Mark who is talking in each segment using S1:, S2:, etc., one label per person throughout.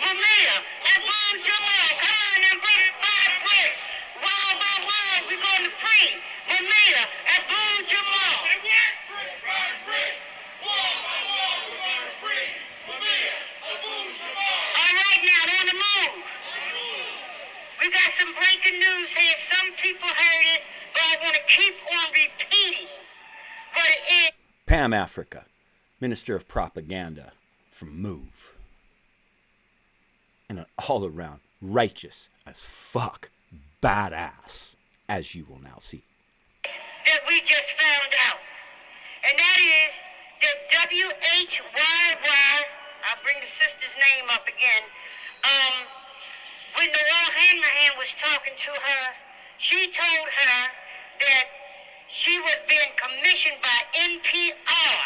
S1: Mumia, and Boom Jamal. Come on and break 5 bricks. Wall by wall, we going to free. Mumia, and Boom Jamal. And what? Brick by brick. Wall by wall, we going to free. Mumia, and Boom Jamal. All right, now, on the move. We got some breaking news here. Some people heard it, but I want to keep on repeating what it is.
S2: Pam Africa, Minister of Propaganda from MOVE. And an all-around righteous as fuck badass, as you will now see.
S1: That we just found out. And that is that WHYY, I'll bring the sister's name up again, when Noel Hanrahan was talking to her, she told her that she was being commissioned by NPR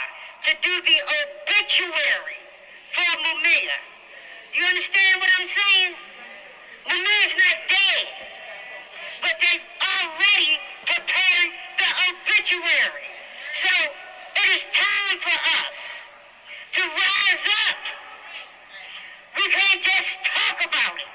S1: to do the obituary for Mumia. You understand what I'm saying? Mumia's not dead, but they already prepared the obituary. So it is time for us to rise up. We can't just talk about it.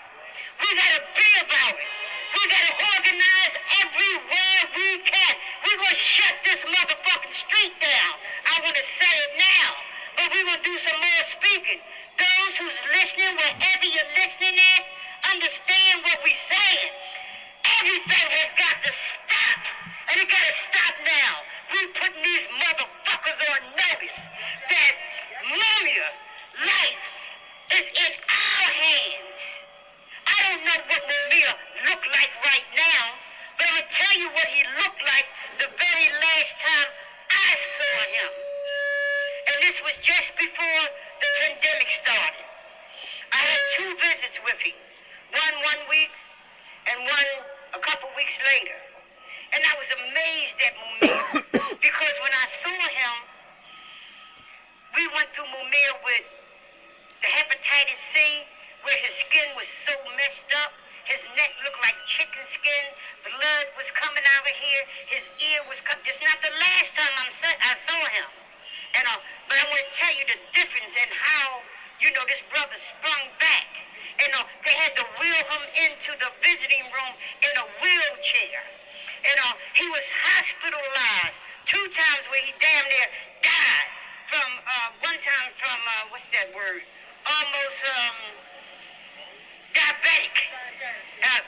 S1: We gotta be about it. We gotta organize everywhere we can. We're gonna shut this motherfucking street down. I wanna say it now, but we're gonna do some more speaking. Those who's listening, wherever you're listening at, understand what we're saying. Everything has got to stop, and it gotta stop now. We're putting these motherfuckers on notice that Mumia life is in our hands. I don't know what Mumia looked like right now, but I'm gonna tell you what he looked like the very last time I saw him. And this was just before the pandemic started. I had 2 visits with him. One week and one a couple weeks later. And I was amazed at Mumia because when I saw him, we went through Mumia with the hepatitis C, where his skin was so messed up. His neck looked like chicken skin. Blood was coming out of here. His ear was coming. It's not the last time I saw him. But I want to tell you the difference in how, this brother sprung back. They had to wheel him into the visiting room in a wheelchair. He was hospitalized 2 times where he damn near died. One time from, what's that word? Almost, diabetic.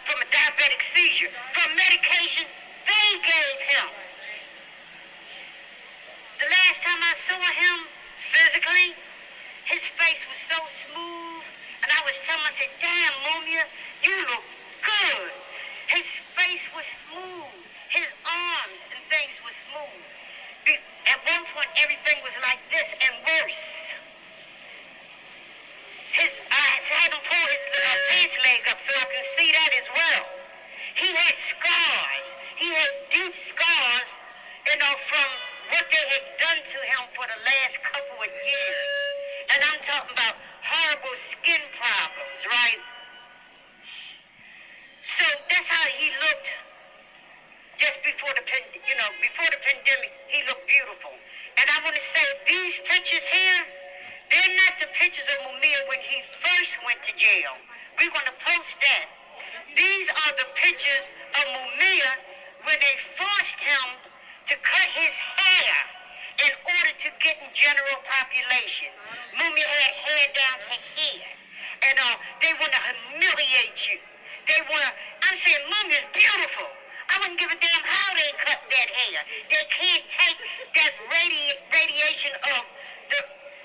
S1: From a diabetic seizure. From medication they gave him. The last time I saw him physically, his face was so smooth, and I was telling him, I said, damn, Mumia, you look good. His face was smooth. His arms and things were smooth. At one point, everything was like this and worse. I had him pull his pants leg up so I can see that as well. He had scars. He had deep scars, from what they had done to him for the last couple of years. And I'm talking about horrible skin problems, right? So that's how he looked just before the pandemic. He looked beautiful. And I want to say these pictures here, they're not the pictures of Mumia when he first went to jail. We're going to post that. These are the pictures of Mumia when they forced him to cut his hair in order to get in general population. Mumia had hair down to here. And they want to humiliate you. I'm saying Mumia's beautiful. I wouldn't give a damn how they cut that hair. They can't take that radiation of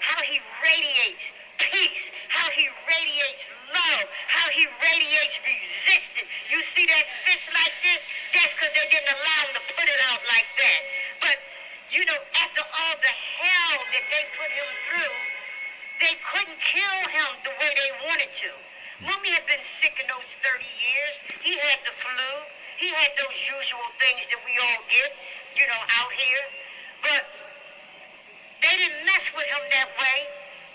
S1: how he radiates peace, how he radiates love, how he radiates resistance. You see that fist like this? That's because they didn't allow him to put it out like that. But, after all the hell that they put him through, they couldn't kill him the way they wanted to. Mumia had been sick in those 30 years. He had the flu. He had those usual things that we all get, out here. But they didn't mess with him that way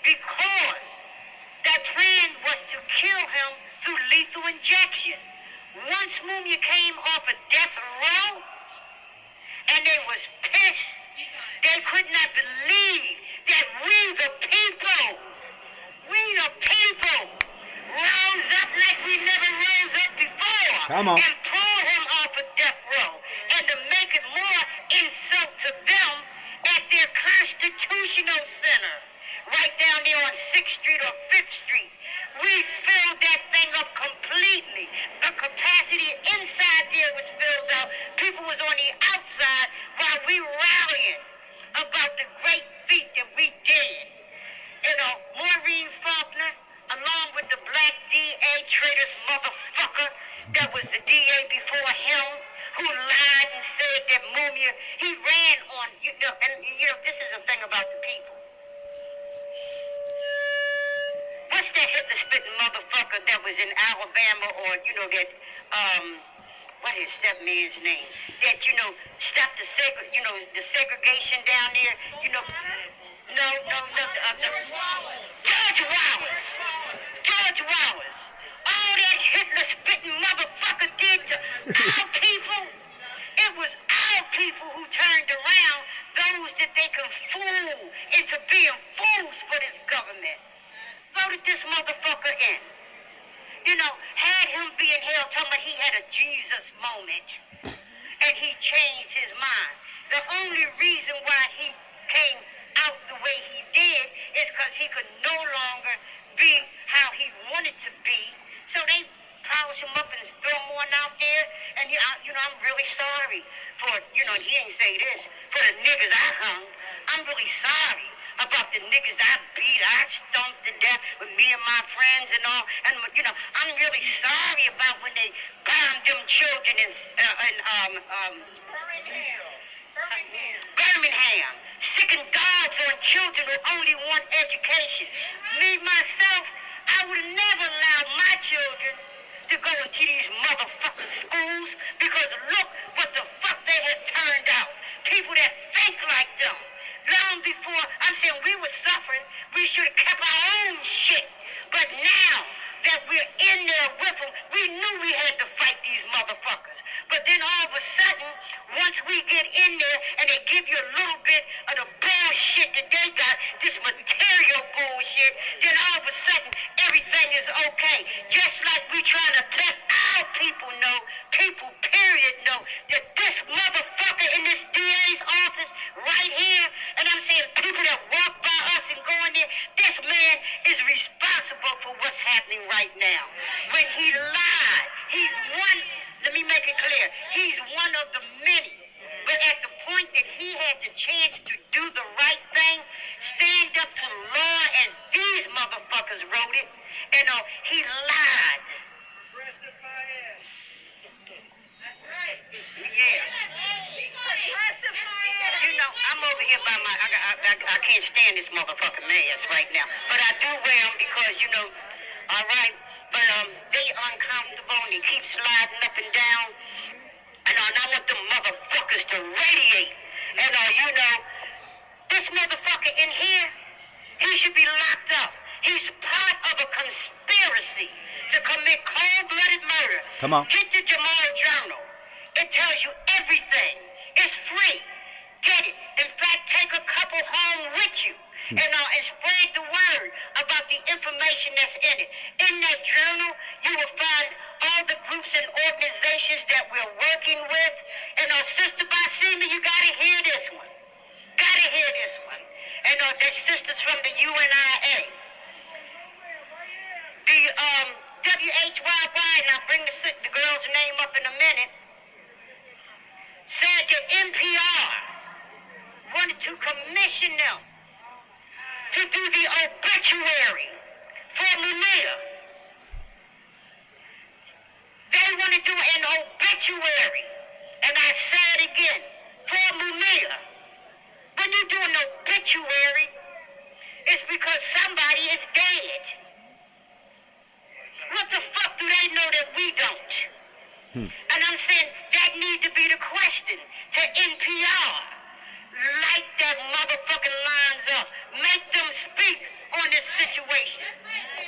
S1: because that plan was to kill him through lethal injection. Once Mumia came off of death row, and they was pissed, they could not believe that we the people
S2: Come on.
S1: and pull him off of death row. And to make it more insult to them, at their constitutional center, right down there on 6th Street or 5th Street, we filled that thing up completely. The capacity inside there was filled out. People was on the outside while we rallying about the great feat that we did. You know, Maureen Faulkner, along with the black DA traitors motherfucker that was the DA before him, who lied and said that Mumia, he ran on, this is the thing about the people. What's that Hitler-spitting motherfucker that was in Alabama, or, that, what is that man's name? That, stopped the segregation down there, George Wallace. George Wallace. All that Hitler-spitting motherfucker did to our people, it was our people who turned around those that they can fool into being fools for this government. Voted this motherfucker in. Had him be in hell, talking about he had a Jesus moment, and he changed his mind. The only reason why he came out the way he did is because he could no longer be how he wanted to be. So they polish him up and throw him on out there. And, I'm really sorry for, he ain't say this, for the niggas I hung. I'm really sorry about the niggas I beat, I stomped to death with me and my friends and all. And, I'm really sorry about when they bombed them children in Birmingham. Sicking dogs on children who only want education. Me, myself, I would never allow my children to go into these motherfucking schools, because look what the fuck they have turned out. People that think like them. Long before, I'm saying we were suffering, we should have kept our own shit. But now that we're in there with them, we knew we had to fight these motherfuckers. But then all of a sudden, once we get in there and they give you a little bit of the bullshit that they got, this material bullshit, then all of a sudden everything is okay. Just like we trying to let our people know, people period know, that this motherfucker in this DA's office right here, and I'm saying people that walk by us and go in there, this man is responsible for what's happening right now. When he lied, he's one. Let me make it clear. He's one of the many. But at the point that he had the chance to do the right thing, stand up to law as these motherfuckers wrote it, and he lied. That's right. Yeah. I'm over here by my, I can't stand this motherfucking mask right now. But I do wear them because, all right. But they uncomfortable and they keep sliding up and down. And I want them motherfuckers to radiate. And this motherfucker in here, he should be locked up. He's part of a conspiracy to commit cold-blooded murder.
S2: Come on.
S1: Get the Jamal Journal. It tells you everything. It's free. Get it. In fact, take a couple home with you. And spread the word about the information that's in it. In that journal, you will find all the groups and organizations that we're working with. And Sister Basima, you gotta hear this one. Gotta hear this one. And that's sisters from the UNIA. The WHYY, and I'll bring the girl's name up in a minute, said that NPR wanted to commission them to do the obituary for Mumia. They want to do an obituary, and I say it again, for Mumia. When you do an obituary, it's because somebody is dead. What the fuck do they know that we don't? And I'm saying that needs to be the question to NPR. Light that motherfucking lines up. Make them speak on this situation.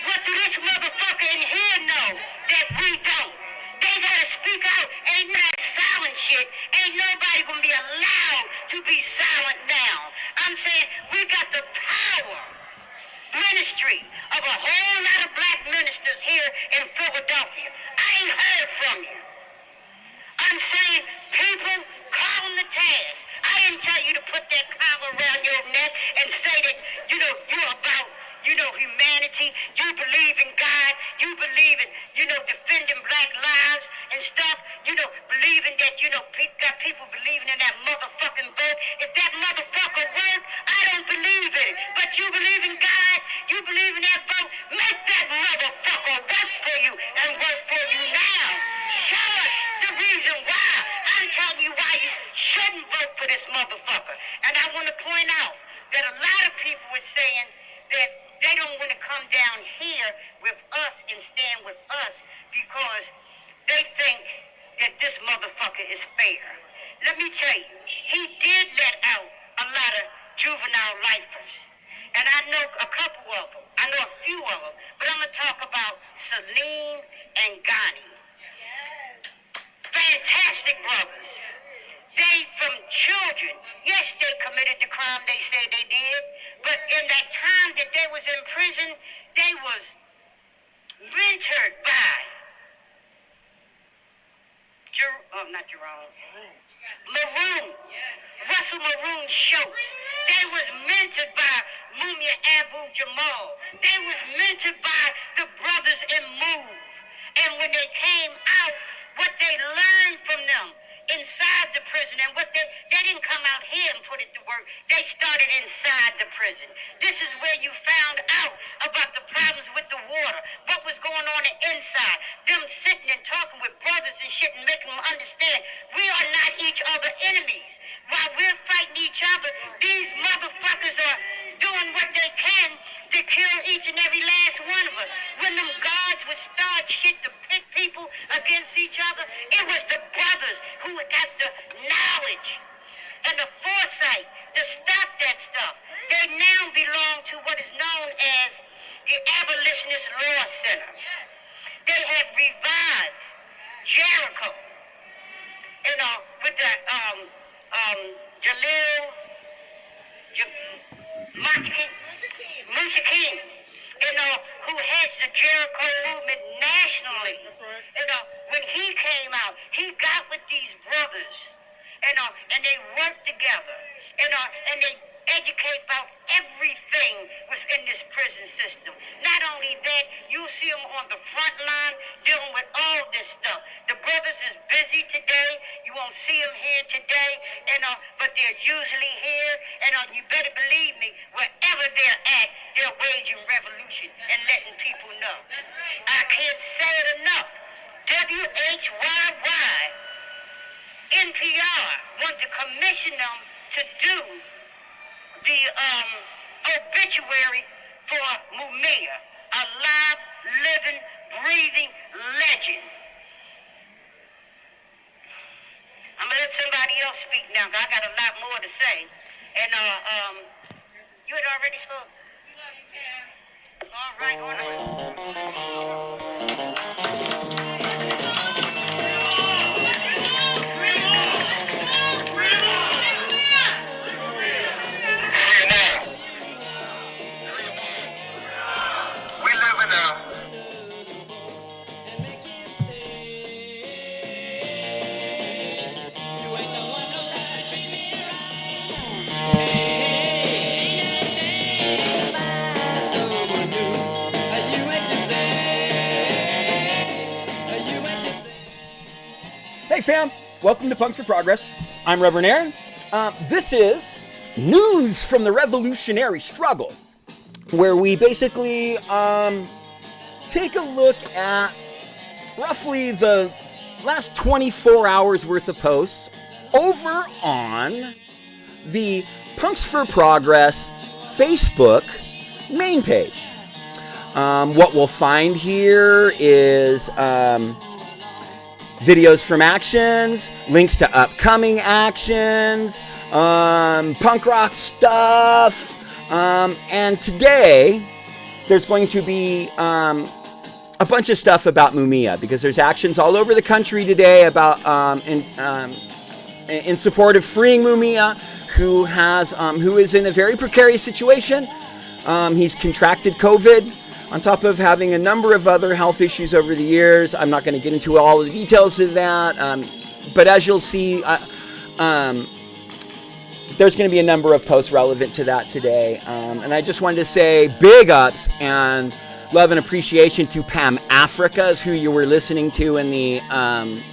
S1: What do this motherfucker in here know that we don't? They gotta speak out. Ain't that silent shit. Ain't nobody gonna be allowed to be silent now. I'm saying we got the power ministry of a whole lot of black ministers here in Philadelphia. I ain't heard from you. I'm saying, people, call them to task. I didn't tell you to put that collar around your neck and say that, you're about, humanity. You believe in God. You believe in, defending black lives and stuff. Believing that, got people believing in that motherfucking vote. If that motherfucker worked, I don't believe in it. But you believe in God. You believe in that vote. Make that motherfucker work for you and work for you now. Show us the reason why. I'm telling you why you shouldn't vote for this motherfucker. And I want to point out that a lot of people are saying that they don't want to come down here with us and stand with us because they think that this motherfucker is fair. Let me tell you, he did let out a lot of juvenile lifers. And I know a couple of them. I know a few of them. But I'm going to talk about Salim and Ghani. Fantastic brothers. They, from children, yes, they committed the crime they said they did, but in that time that they was in prison, they was mentored by Maroon. Russell Maroon Schultz. They was mentored by Mumia Abu Jamal. They was mentored by the brothers in Move. And when they came out, what they learned from them inside the prison, and what they didn't come out here and put it to work. They started inside the prison. This is where you found out about the problems with the water, what was going on inside. Them sitting and talking with brothers and shit and making them understand we are not each other enemies. While we're fighting each other, these motherfuckers are doing what they can to kill each and every last one of us. When them guards would start shit to pit people against each other, it was the brothers who got the knowledge and the foresight to stop that stuff. They now belong to what is known as the Abolitionist Law Center. They have revived Jericho, with the Musa King, who heads the Jericho movement nationally. When he came out, he got with these brothers, and they worked together, and they educate about everything within this prison system. Not only that, you'll see them on the front line dealing with all this stuff. The brothers is busy today. You won't see them here today, but they're usually here, and you better believe me, wherever they're at, they're waging revolution and letting people know. I can't say it enough. WHYY, NPR wanted to commission them to do the obituary for Mumia, a live, living, breathing legend. I'm gonna let somebody else speak now, because I got a lot more to say. And you had already spoke. All right, hold on.
S2: Hey fam, welcome to Punks for Progress. I'm Reverend Aaron. This is News from the Revolutionary Struggle, where we basically take a look at roughly the last 24 hours worth of posts over on the Punks for Progress Facebook main page. What we'll find here is videos from actions, links to upcoming actions, punk rock stuff, and today there's going to be a bunch of stuff about Mumia, because there's actions all over the country today about in support of freeing Mumia, who is in a very precarious situation. He's contracted COVID, on top of having a number of other health issues over the years. I'm not going to get into all the details of that. But as you'll see, there's going to be a number of posts relevant to that today. And I just wanted to say big ups and love and appreciation to Pam Africa's, who you were listening to in the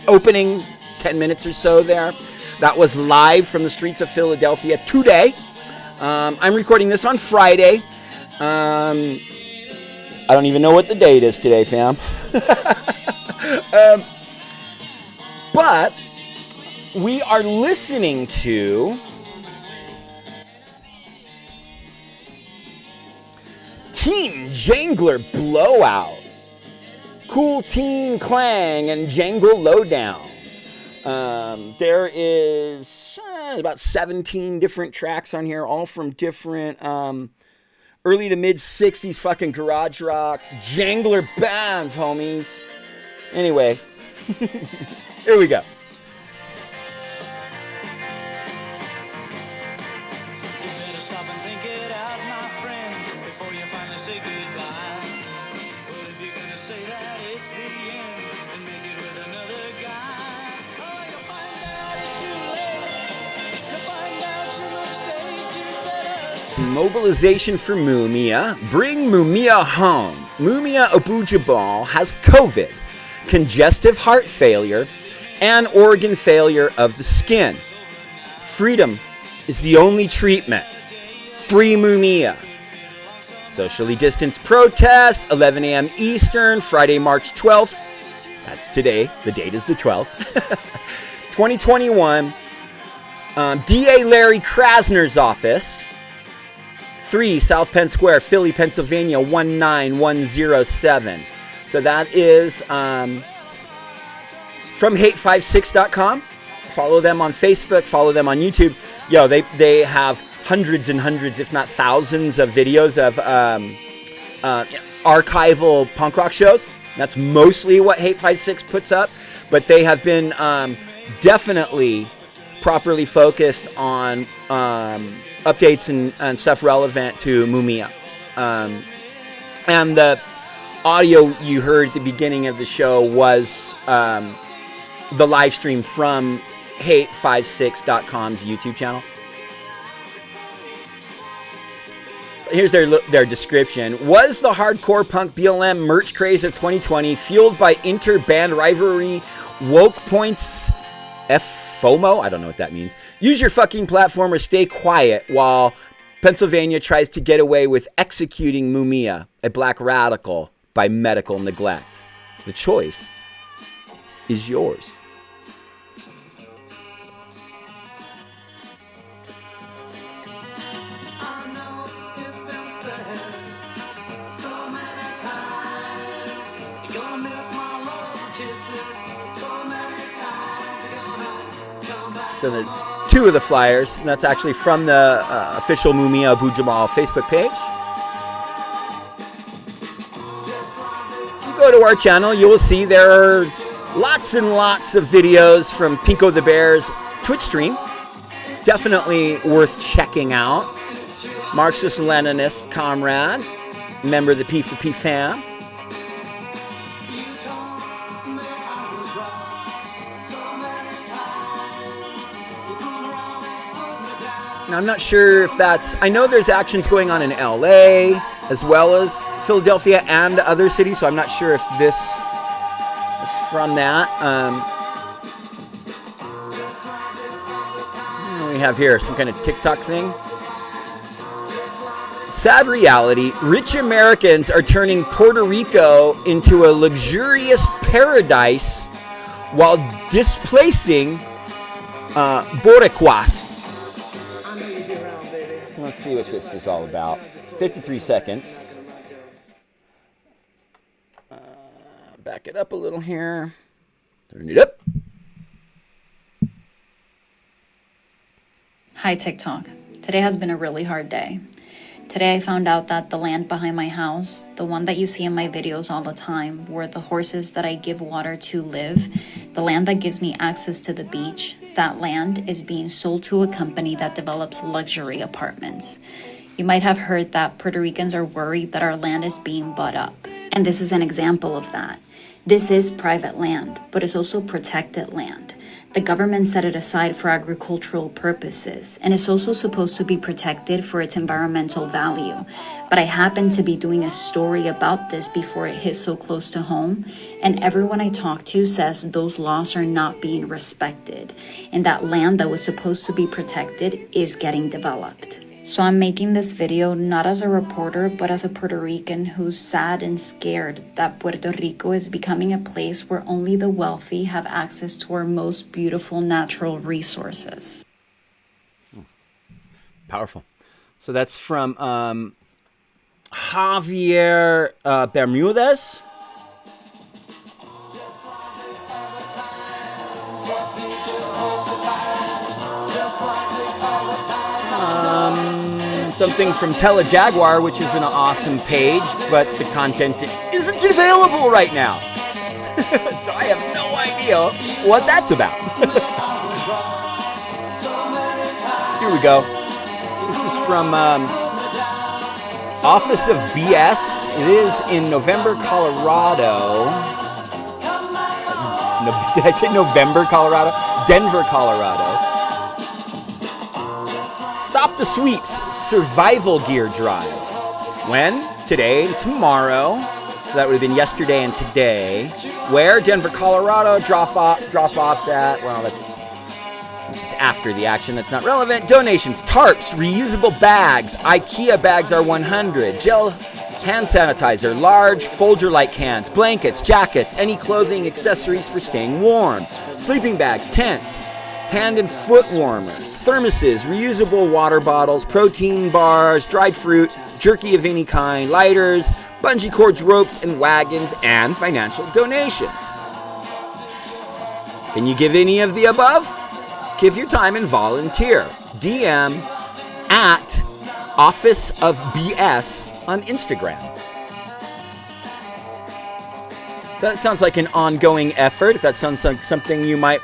S2: opening 10 minutes or so there. That was live from the streets of Philadelphia today. I'm recording this on Friday. I don't even know what the date is today, fam. But we are listening to Team Jangler Blowout, Cool Teen Clang, and Jangle Lowdown. There is about 17 different tracks on here, all from different early to mid 60s fucking garage rock jangler bands, homies. Anyway, here we go. Mobilization for Mumia. Bring Mumia home. Mumia Abu-Jabal has COVID, congestive heart failure, and organ failure of the skin. Freedom is the only treatment. Free Mumia. Socially distanced protest, 11 a.m. Eastern, Friday, March 12th. That's today. The date is the 12th. 2021. DA Larry Krasner's office. 3 South Penn Square, Philly, Pennsylvania, 19107. So that is from hate56.com. Follow them on Facebook, follow them on YouTube. Yo, they have hundreds and hundreds, if not thousands, of videos of archival punk rock shows. That's mostly what Hate56 puts up. But they have been definitely properly focused on updates and stuff relevant to Mumia. And the audio you heard at the beginning of the show was the live stream from hate56.com's YouTube channel. So here's their description. Was the hardcore punk BLM merch craze of 2020 fueled by inter-band rivalry, woke points, FOMO? I don't know what that means. Use your fucking platform or stay quiet while Pennsylvania tries to get away with executing Mumia, a black radical, by medical neglect. The choice is yours. So the 2 of the flyers, and that's actually from the official Mumia Abu-Jabal Facebook page. If you go to our channel, you will see there are lots and lots of videos from Pinko the Bear's Twitch stream. Definitely worth checking out. Marxist-Leninist comrade, member of the P4P fam. Now, I'm not sure if that's... I know there's actions going on in LA as well as Philadelphia and other cities, so I'm not sure if this is from that. What do we have here? Some kind of TikTok thing? Sad reality, rich Americans are turning Puerto Rico into a luxurious paradise while displacing Boricuas. Let's see what this is all about. 53 seconds. Back it up a little here. Turn it up.
S3: Hi, TikTok. Today has been a really hard day. Today I found out that the land behind my house, the one that you see in my videos all the time, where the horses that I give water to live, the land that gives me access to the beach, that land is being sold to a company that develops luxury apartments. You might have heard that Puerto Ricans are worried that our land is being bought up. And this is an example of that. This is private land, but it's also protected land. The government set it aside for agricultural purposes, and it's also supposed to be protected for its environmental value. But I happened to be doing a story about this before it hit so close to home, and everyone I talk to says those laws are not being respected, and that land that was supposed to be protected is getting developed. So I'm making this video not as a reporter, but as a Puerto Rican who's sad and scared that Puerto Rico is becoming a place where only the wealthy have access to our most beautiful natural resources.
S2: Powerful. So that's from Javier Bermudez. Something from Telejaguar, which is an awesome page, but the content isn't available right now. So I have no idea what that's about. Here we go. This is from Office of BS. It is in November, Colorado. Did I say November, Colorado? Denver, Colorado. Stop the Sweeps Survival Gear Drive. When? Today and tomorrow. So that would have been yesterday and today. Where? Denver, Colorado. Drop-offs at, well, that's, since it's after the action, that's not relevant. Donations, tarps, reusable bags. IKEA bags are 100. Gel hand sanitizer, large Folger-like cans, blankets, jackets, any clothing, accessories for staying warm. Sleeping bags, tents, hand and foot warmers, thermoses, reusable water bottles, protein bars, dried fruit, jerky of any kind, lighters, bungee cords, ropes, and wagons, and financial donations. Can you give any of the above? Give your time and volunteer. DM at Office of BS on Instagram. So that sounds like an ongoing effort. That sounds like something you might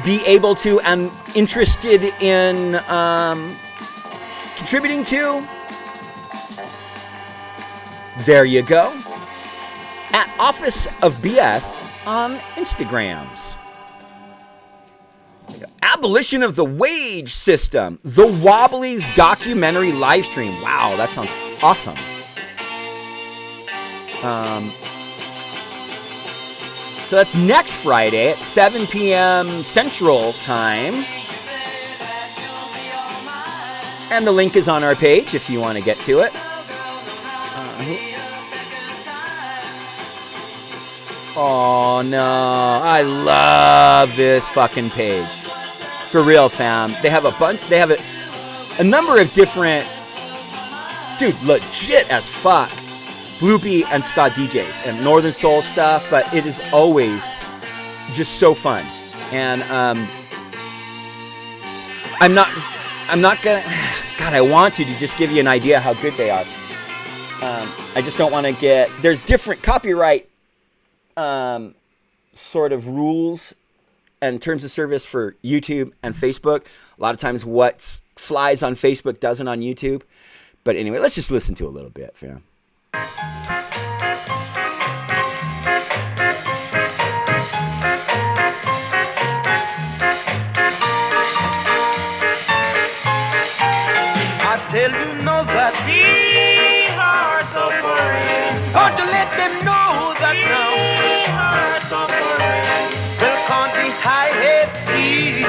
S2: be able to and interested in contributing to. There you go. At Office of BS on Instagrams. Abolition of the wage system. The Wobblies documentary live stream. Wow, that sounds awesome. So that's next Friday at 7 p.m. Central Time. And the link is on our page if you want to get to it. Oh no, I love this fucking page. For real, fam. They have a number of different, dude, legit as fuck, Bloopy and Scott DJs and Northern Soul stuff, but it is always just so fun. And I'm not gonna, God, I want to just give you an idea how good they are. I just don't want to there's different copyright sort of rules and terms of service for YouTube and Facebook. A lot of times what flies on Facebook doesn't on YouTube. But anyway, let's just listen to a little bit, fam.
S4: I tell you no that we are suffering. But to let them know that now we are suffering. Will county high head please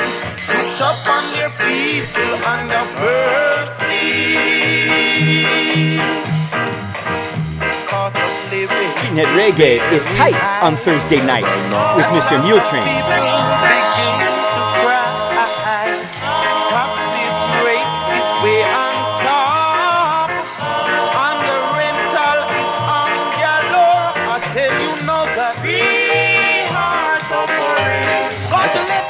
S4: look up on their people under mercy.
S2: Skinhead Reggae is tight on Thursday night with Mr. Mule Train.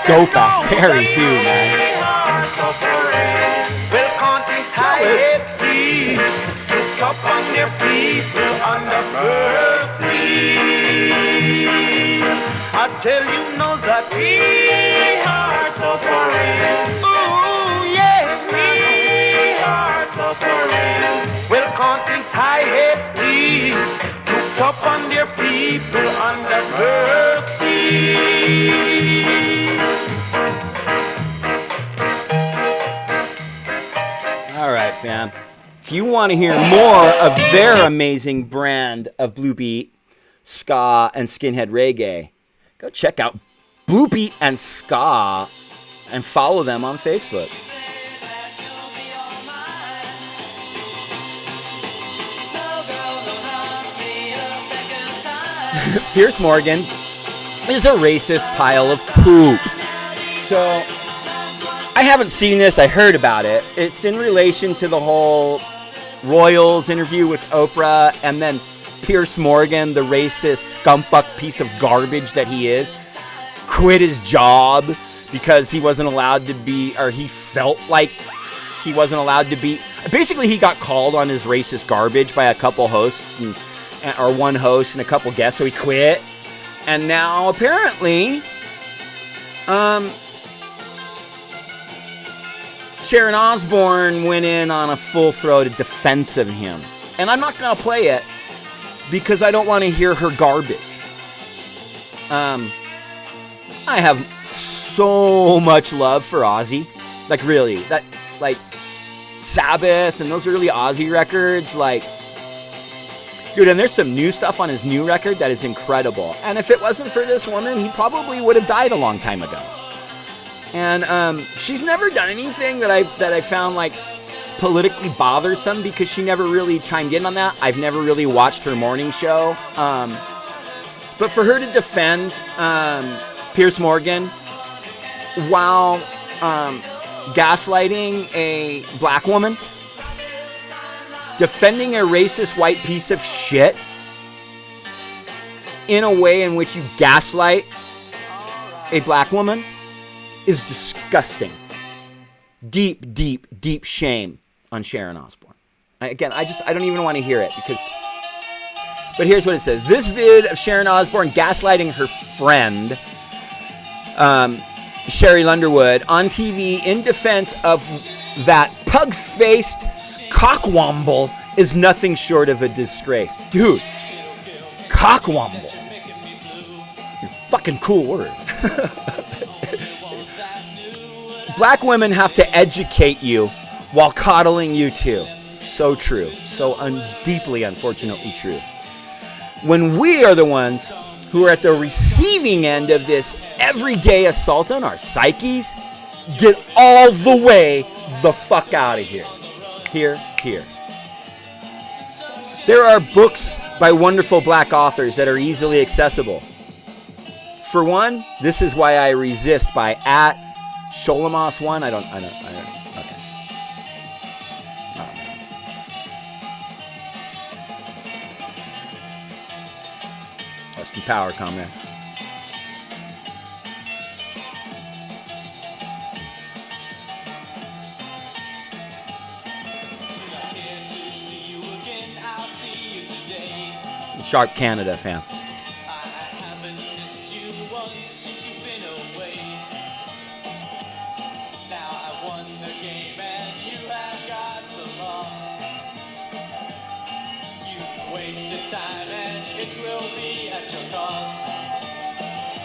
S2: Dope ass Perry too, man. Jealous. Look up on their people under mercy.
S4: I tell you no that we are suffering. Ooh, yes, we are suffering. Well, country high heads, please look up on their people under mercy.
S2: fam. If you want to hear more of their amazing brand of blue beat, ska, and skinhead reggae, go check out Blue Beat and Ska and follow them on Facebook. Piers Morgan is a racist pile of poop. So, I haven't seen this. I heard about it. It's in relation to the whole Royals interview with Oprah, and then Piers Morgan, the racist scumfuck piece of garbage that he is, quit his job because he wasn't allowed to be, or he felt like he wasn't allowed to be. Basically, he got called on his racist garbage by a couple hosts, or one host and a couple guests, so he quit. And now, apparently, Sharon Osbourne went in on a full-throated defense of him. And I'm not going to play it because I don't want to hear her garbage. I have so much love for Ozzy. Like, really. Like, Sabbath and those early Ozzy records, like... Dude, and there's some new stuff on his new record that is incredible. And if it wasn't for this woman, he probably would have died a long time ago. And she's never done anything that I found like politically bothersome because she never really chimed in on that. I've never really watched her morning show. But for her to defend Piers Morgan while gaslighting a black woman, defending a racist white piece of shit in a way in which you gaslight a black woman is disgusting. Deep, deep, deep shame on Sharon Osbourne. I don't even want to hear it because... But here's what it says. This vid of Sharon Osbourne gaslighting her friend, Sherry Lunderwood, on TV in defense of that pug-faced cockwomble is nothing short of a disgrace. Dude, cockwomble. Fucking cool word. Black women have to educate you while coddling you too. So true. So deeply unfortunately true. When we are the ones who are at the receiving end of this everyday assault on our psyches, get all the way the fuck out of here. Here. There are books by wonderful black authors that are easily accessible. For one, This Is Why I Resist by @Sholamos1. I don't. Okay. Oh, man. Rest in power, comrade. Sharp Canada, fam.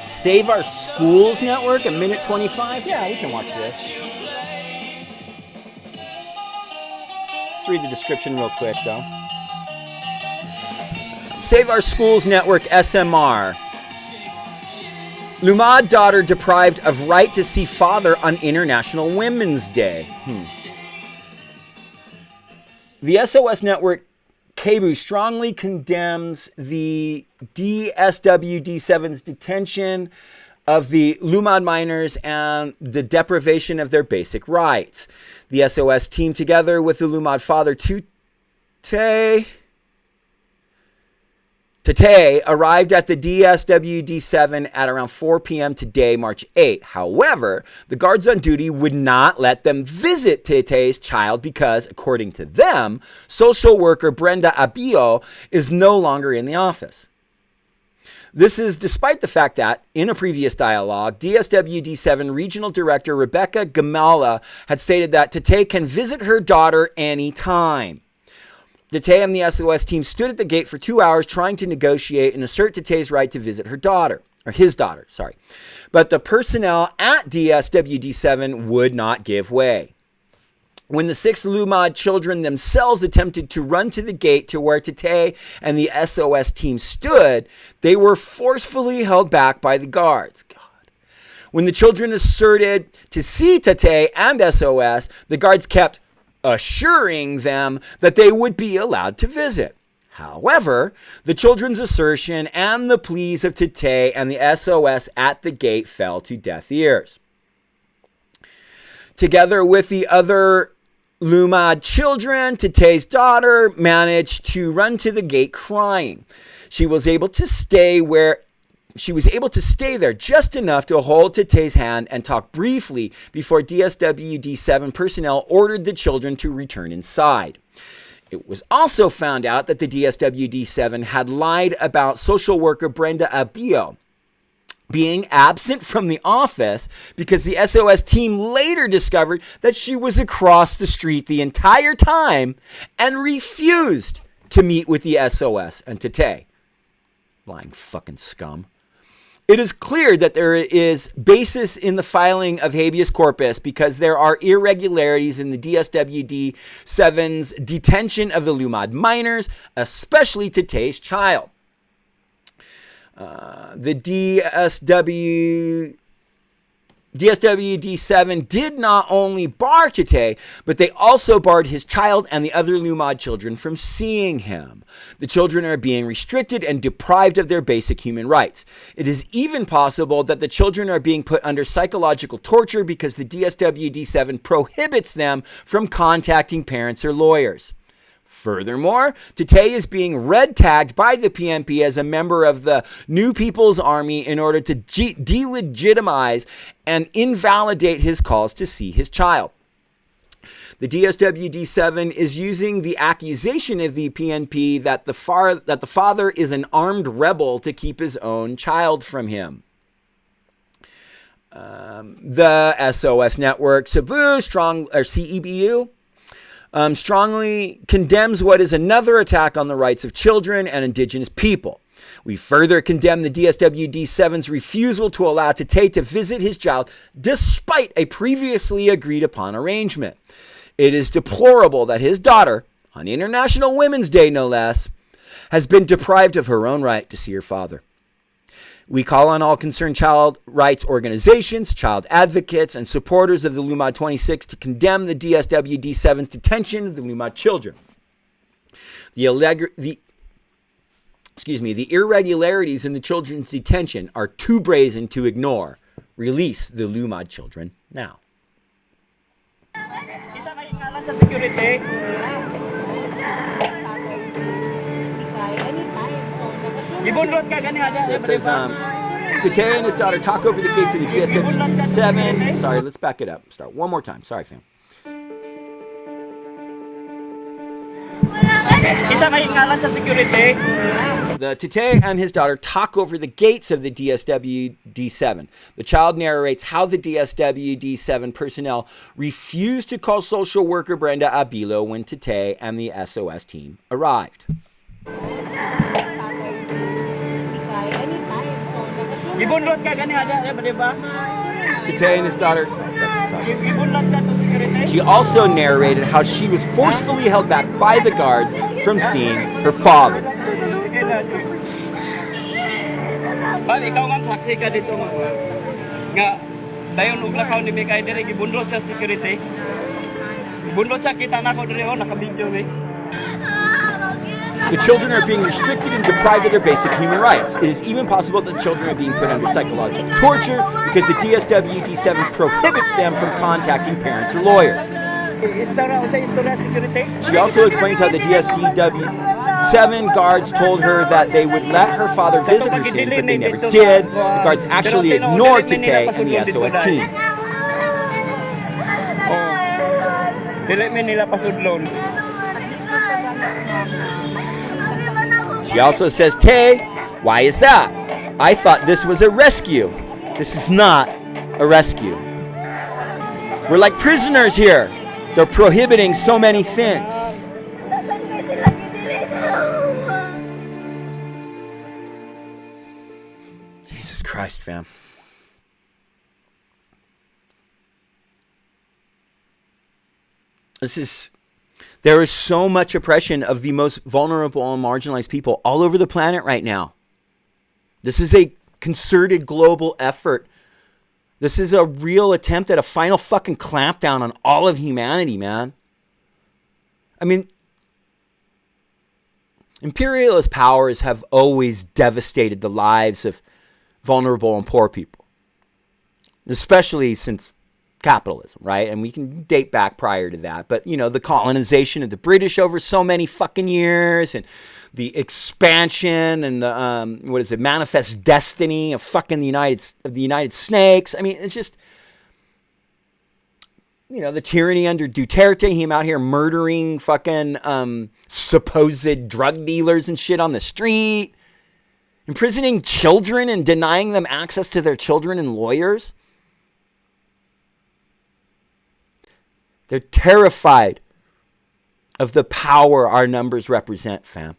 S2: Save Our Schools Network, a minute 25. Yeah, we can watch this. Let's read the description real quick, though. Save Our Schools Network, SMR. Lumad daughter deprived of right to see father on International Women's Day. The SOS Network, KBU, strongly condemns the DSWD7's detention of the Lumad minors and the deprivation of their basic rights. The SOS team, together with the Lumad father, Tate, arrived at the DSWD7 at around 4 p.m. today, March 8. However, the guards on duty would not let them visit Tate's child because, according to them, social worker Brenda Abio is no longer in the office. This is despite the fact that, in a previous dialogue, DSWD7 Regional Director Rebecca Gamala had stated that Tate can visit her daughter anytime. Tate and the SOS team stood at the gate for 2 hours trying to negotiate and assert Tate's right to visit her daughter, or his daughter, sorry. But the personnel at DSWD7 would not give way. When the 6 Lumad children themselves attempted to run to the gate to where Tate and the SOS team stood, they were forcefully held back by the guards. God. When the children asserted to see Tate and SOS, the guards kept assuring them that they would be allowed to visit. However, the children's assertion and the pleas of Tate and the SOS at the gate fell to deaf ears. Together with the other Lumad children, Tate's daughter managed to run to the gate crying. She was able to stay there just enough to hold Tate's hand and talk briefly before DSWD-7 personnel ordered the children to return inside. It was also found out that the DSWD-7 had lied about social worker Brenda Abio being absent from the office because the SOS team later discovered that she was across the street the entire time and refused to meet with the SOS and Tate. Lying fucking scum. It is clear that there is basis in the filing of habeas corpus because there are irregularities in the DSWD-7's detention of the Lumad minors, especially Tate's child. The DSWD-7 did not only bar Tate, but they also barred his child and the other Lumad children from seeing him. The children are being restricted and deprived of their basic human rights. It is even possible that the children are being put under psychological torture because the DSWD-7 prohibits them from contacting parents or lawyers. Furthermore, Tate is being red tagged by the PNP as a member of the New People's Army in order to delegitimize and invalidate his calls to see his child. The DSWD-7 is using the accusation of the PNP that the father is an armed rebel to keep his own child from him. The SOS network, CEBU, strongly condemns what is another attack on the rights of children and indigenous people. We further condemn the DSWD-7's refusal to allow Tate to visit his child despite a previously agreed upon arrangement. It is deplorable that his daughter, on International Women's Day no less, has been deprived of her own right to see her father. We call on all concerned child rights organizations, child advocates, and supporters of the Lumad 26 to condemn the DSWD-7's detention of the Lumad children. The irregularities in the children's detention are too brazen to ignore. Release the Lumad children now.
S5: Isa kay ngalan sa security. Gibunrot ka gani
S2: So it says, Tate and his daughter talk over the gates of the DSWD-7. Sorry, let's back it up. Start one more time. Sorry, fam.
S5: Isa kay ngalan sa security.
S2: The Tate and his daughter talk over the gates of the DSWD-7. The child narrates how the DSWD-7 personnel refused to call social worker Brenda Abilo when Tate and the SOS team arrived.
S5: Gibunrot ka gani di ba?
S2: Tate and his daughter.
S5: Gibunrot ka to security.
S2: She also narrated how she was forcefully held back by the guards from seeing her father.
S5: Bal ikaw man saksi ka dito mga nga dayon ug lakaw ni Mikay dire gibunrot sa security. Gibunrot sa kita nako dire naka-video ni.
S2: The children are being restricted and deprived of their basic human rights. It is even possible that the children are being put under psychological torture because the DSWD-7 prohibits them from contacting parents or lawyers. She also explains how the DSWD-7 guards told her that they would let her father visit her soon, but they never did. The guards actually ignored Tate and the SOS team.
S5: Dili mi nila pasudlon.
S2: She also says, Tay, why is that? I thought this was a rescue. This is not a rescue. We're like prisoners here. They're prohibiting so many things. Jesus Christ, fam. There is so much oppression of the most vulnerable and marginalized people all over the planet right now. This is a concerted global effort. This is a real attempt at a final fucking clampdown on all of humanity, man. I mean, imperialist powers have always devastated the lives of vulnerable and poor people, especially since capitalism, right? And we can date back prior to that, but you know, the colonization of the British over so many fucking years, and the expansion and the manifest destiny of fucking the United Snakes. I mean, it's just, you know, the tyranny under Duterte, him out here murdering fucking supposed drug dealers and shit on the street, imprisoning children and denying them access to their children and lawyers. They're terrified of the power our numbers represent, fam.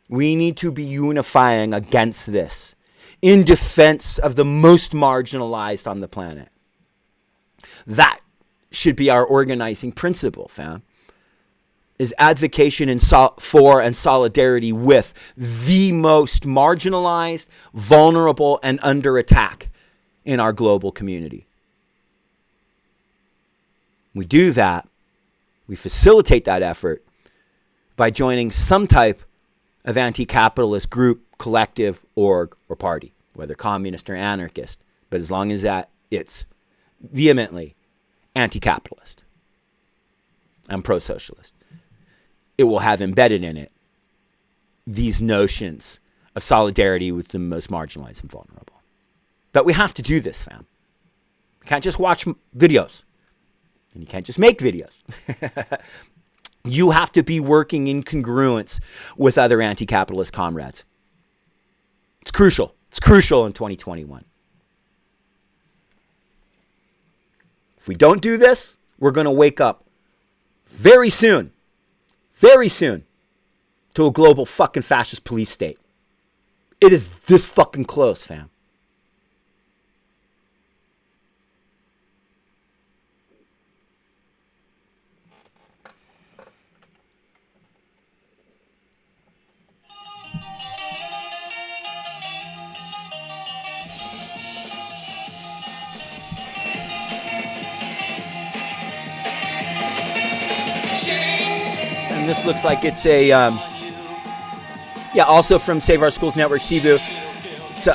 S2: We need to be unifying against this in defense of the most marginalized on the planet. That should be our organizing principle, fam. Is advocation for and solidarity with the most marginalized, vulnerable, and under attack in our global community. We do that, we facilitate that effort by joining some type of anti-capitalist group, collective, org, or party, whether communist or anarchist, but as long as that it's vehemently anti-capitalist and pro-socialist. It will have embedded in it these notions of solidarity with the most marginalized and vulnerable. But we have to do this, fam. We can't just watch videos. And you can't just make videos. You have to be working in congruence with other anti-capitalist comrades. It's crucial. It's crucial in 2021. If we don't do this, we're going to wake up very soon, to a global fucking fascist police state. It is this fucking close, fam. And this looks like it's a, also from Save Our Schools Network, Cebu. So,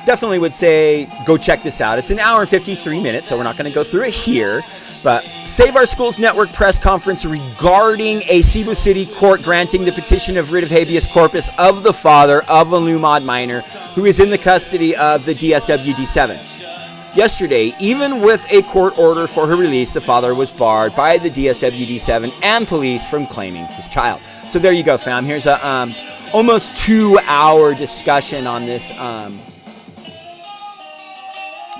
S2: definitely would say go check this out. It's an hour and 53 minutes, so we're not going to go through it here. But Save Our Schools Network press conference regarding a Cebu City court granting the petition of writ of habeas corpus of the father of a Lumad minor who is in the custody of the DSWD-7. Yesterday, even with a court order for her release, the father was barred by the DSWD-7 and police from claiming his child. So there you go, fam. Here's a almost 2-hour discussion on this. I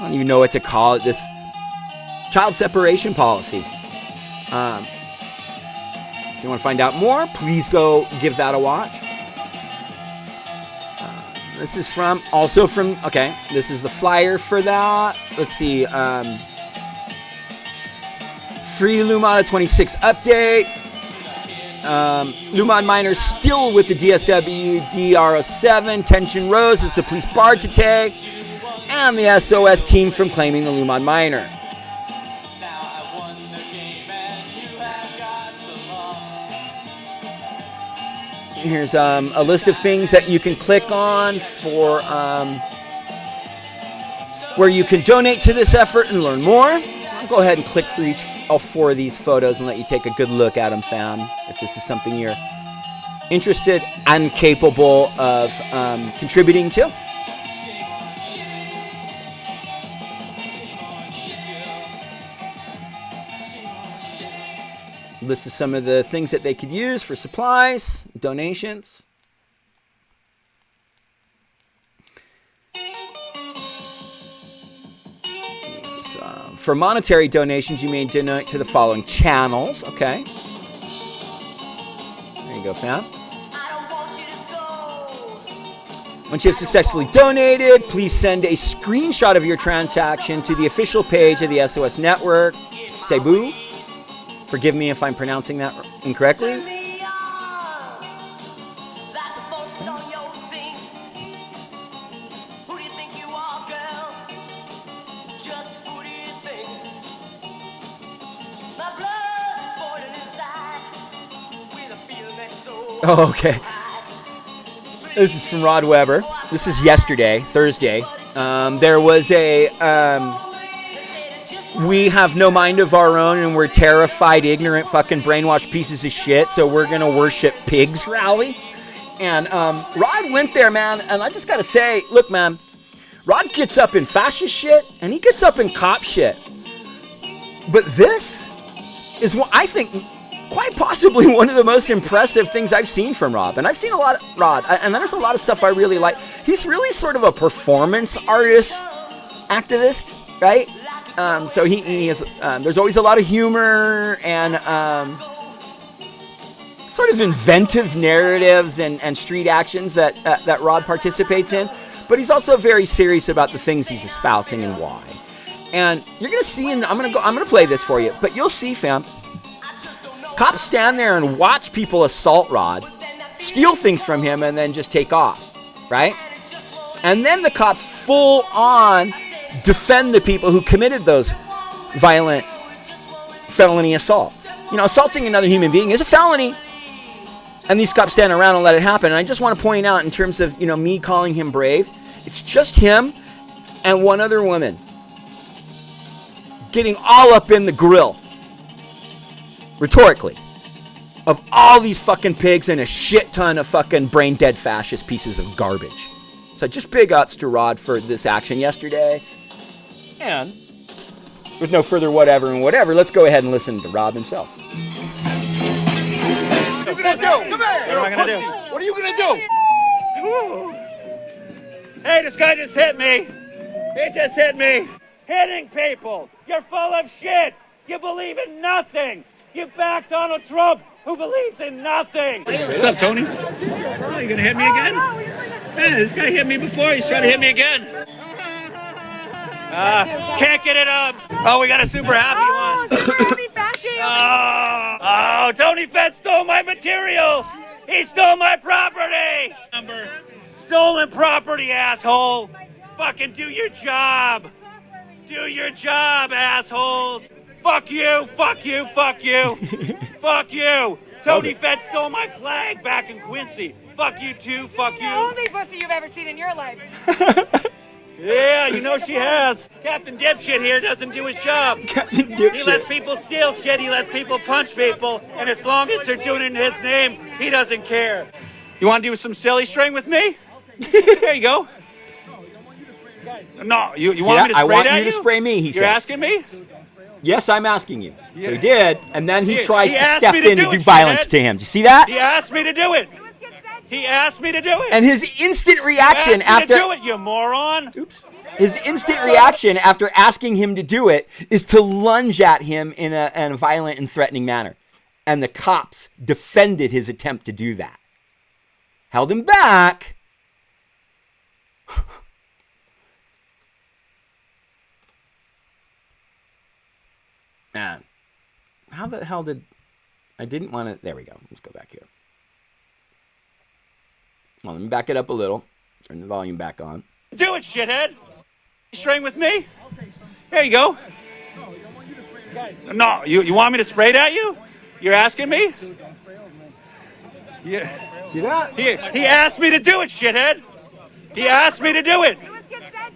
S2: don't even know what to call it. This child separation policy. If you want to find out more, please go give that a watch. This is this is the flyer for that. Let's see. Free Lumada 26 update. Lumad minors still with the DSW DR07. Tension rose as the police barred Tate and the SOS team from claiming the Lumad minor. Here's a list of things that you can click on for where you can donate to this effort and learn more. I'll go ahead and click through all 4 of these photos and let you take a good look at them, fam, if this is something you're interested and capable of contributing to. List of some of the things that they could use for supplies, donations. This is, for monetary donations, you may donate to the following channels. Okay. There you go, fam. Once you have successfully donated, please send a screenshot of your transaction to the official page of the SOS Network, Cebu. Forgive me if I'm pronouncing that incorrectly. Oh, okay. This is from Rod Weber. This is yesterday, Thursday. There was a we have no mind of our own and we're terrified, ignorant, fucking brainwashed pieces of shit, so we're gonna worship pigs rally. And Rod went there, man, and I just gotta say, look, man, Rod gets up in fascist shit and he gets up in cop shit. But this is what I think quite possibly one of the most impressive things I've seen from Rod. And I've seen a lot of Rod, and there's a lot of stuff I really like. He's really sort of a performance artist, activist, right? So he is, there's always a lot of humor and sort of inventive narratives and street actions that Rod participates in. But he's also very serious about the things he's espousing and why. And you're gonna see, I'm gonna play this for you, but you'll see, fam. Cops stand there and watch people assault Rod, steal things from him, and then just take off, right? And then the cops full on defend the people who committed those violent felony assaults. You know, assaulting another human being is a felony. And these cops stand around and let it happen. And I just want to point out, in terms of, you know, me calling him brave, it's just him and one other woman getting all up in the grill, rhetorically, of all these fucking pigs and a shit ton of fucking brain dead fascist pieces of garbage. So just big ups to Rod for this action yesterday. And with no further whatever and whatever, let's go ahead and listen to Rob himself.
S6: What are you gonna do? Come here. What am I gonna do? What are you gonna do?
S5: Hey, this guy just hit me. He just hit me. Hitting people. You're full of shit. You believe in nothing. You back Donald Trump, who believes in nothing. What's up, Tony? Oh, you gonna hit me again? Man, this guy hit me before. He's trying to hit me again. Can't get it up. Oh, we got a super happy one.
S7: Super happy bashing.
S5: Oh, Tony Fett stole my material. He stole my property. Stolen property, asshole. Fucking do your job. Do your job, assholes. Fuck you, fuck you, fuck you. Fuck you. Tony Fett stole my flag back in Quincy. Fuck you too, fuck you.
S7: The only pussy you've ever seen in your life.
S5: Yeah, you know she has. Captain Dipshit here doesn't do his job.
S2: Captain
S5: He
S2: Dipshit.
S5: lets people steal shit, he lets people punch people, and as long as they're doing it in his name, he doesn't care. You want to do some silly string with me? There you go. No, you want me to spray
S2: I want
S5: at
S2: you to spray me, he
S5: You're
S2: said.
S5: asking me?
S2: Yes, I'm asking you.
S5: Yeah.
S2: So he did, and then he tries
S5: he
S2: to
S5: asked
S2: step
S5: me to
S2: in
S5: do
S2: to do
S5: it,
S2: violence
S5: shithead.
S2: to him. Do you see that?
S5: He asked me to do it. He asked me to do it.
S2: And his instant reaction
S5: He asked me to do
S2: after
S5: it, you moron.
S2: Oops. His instant reaction after asking him to do it is to lunge at him in a violent and threatening manner. And the cops defended his attempt to do that. Held him back. Man, how the hell did... I didn't want to... There we go. Let's go back here. Well, let me back it up a little. Turn the volume back on.
S5: Do it, shithead. String with me? There you go. No, you want me to spray it at you? You're asking me? Yeah.
S2: See that?
S5: He asked me to do it, shithead. He asked me to do it.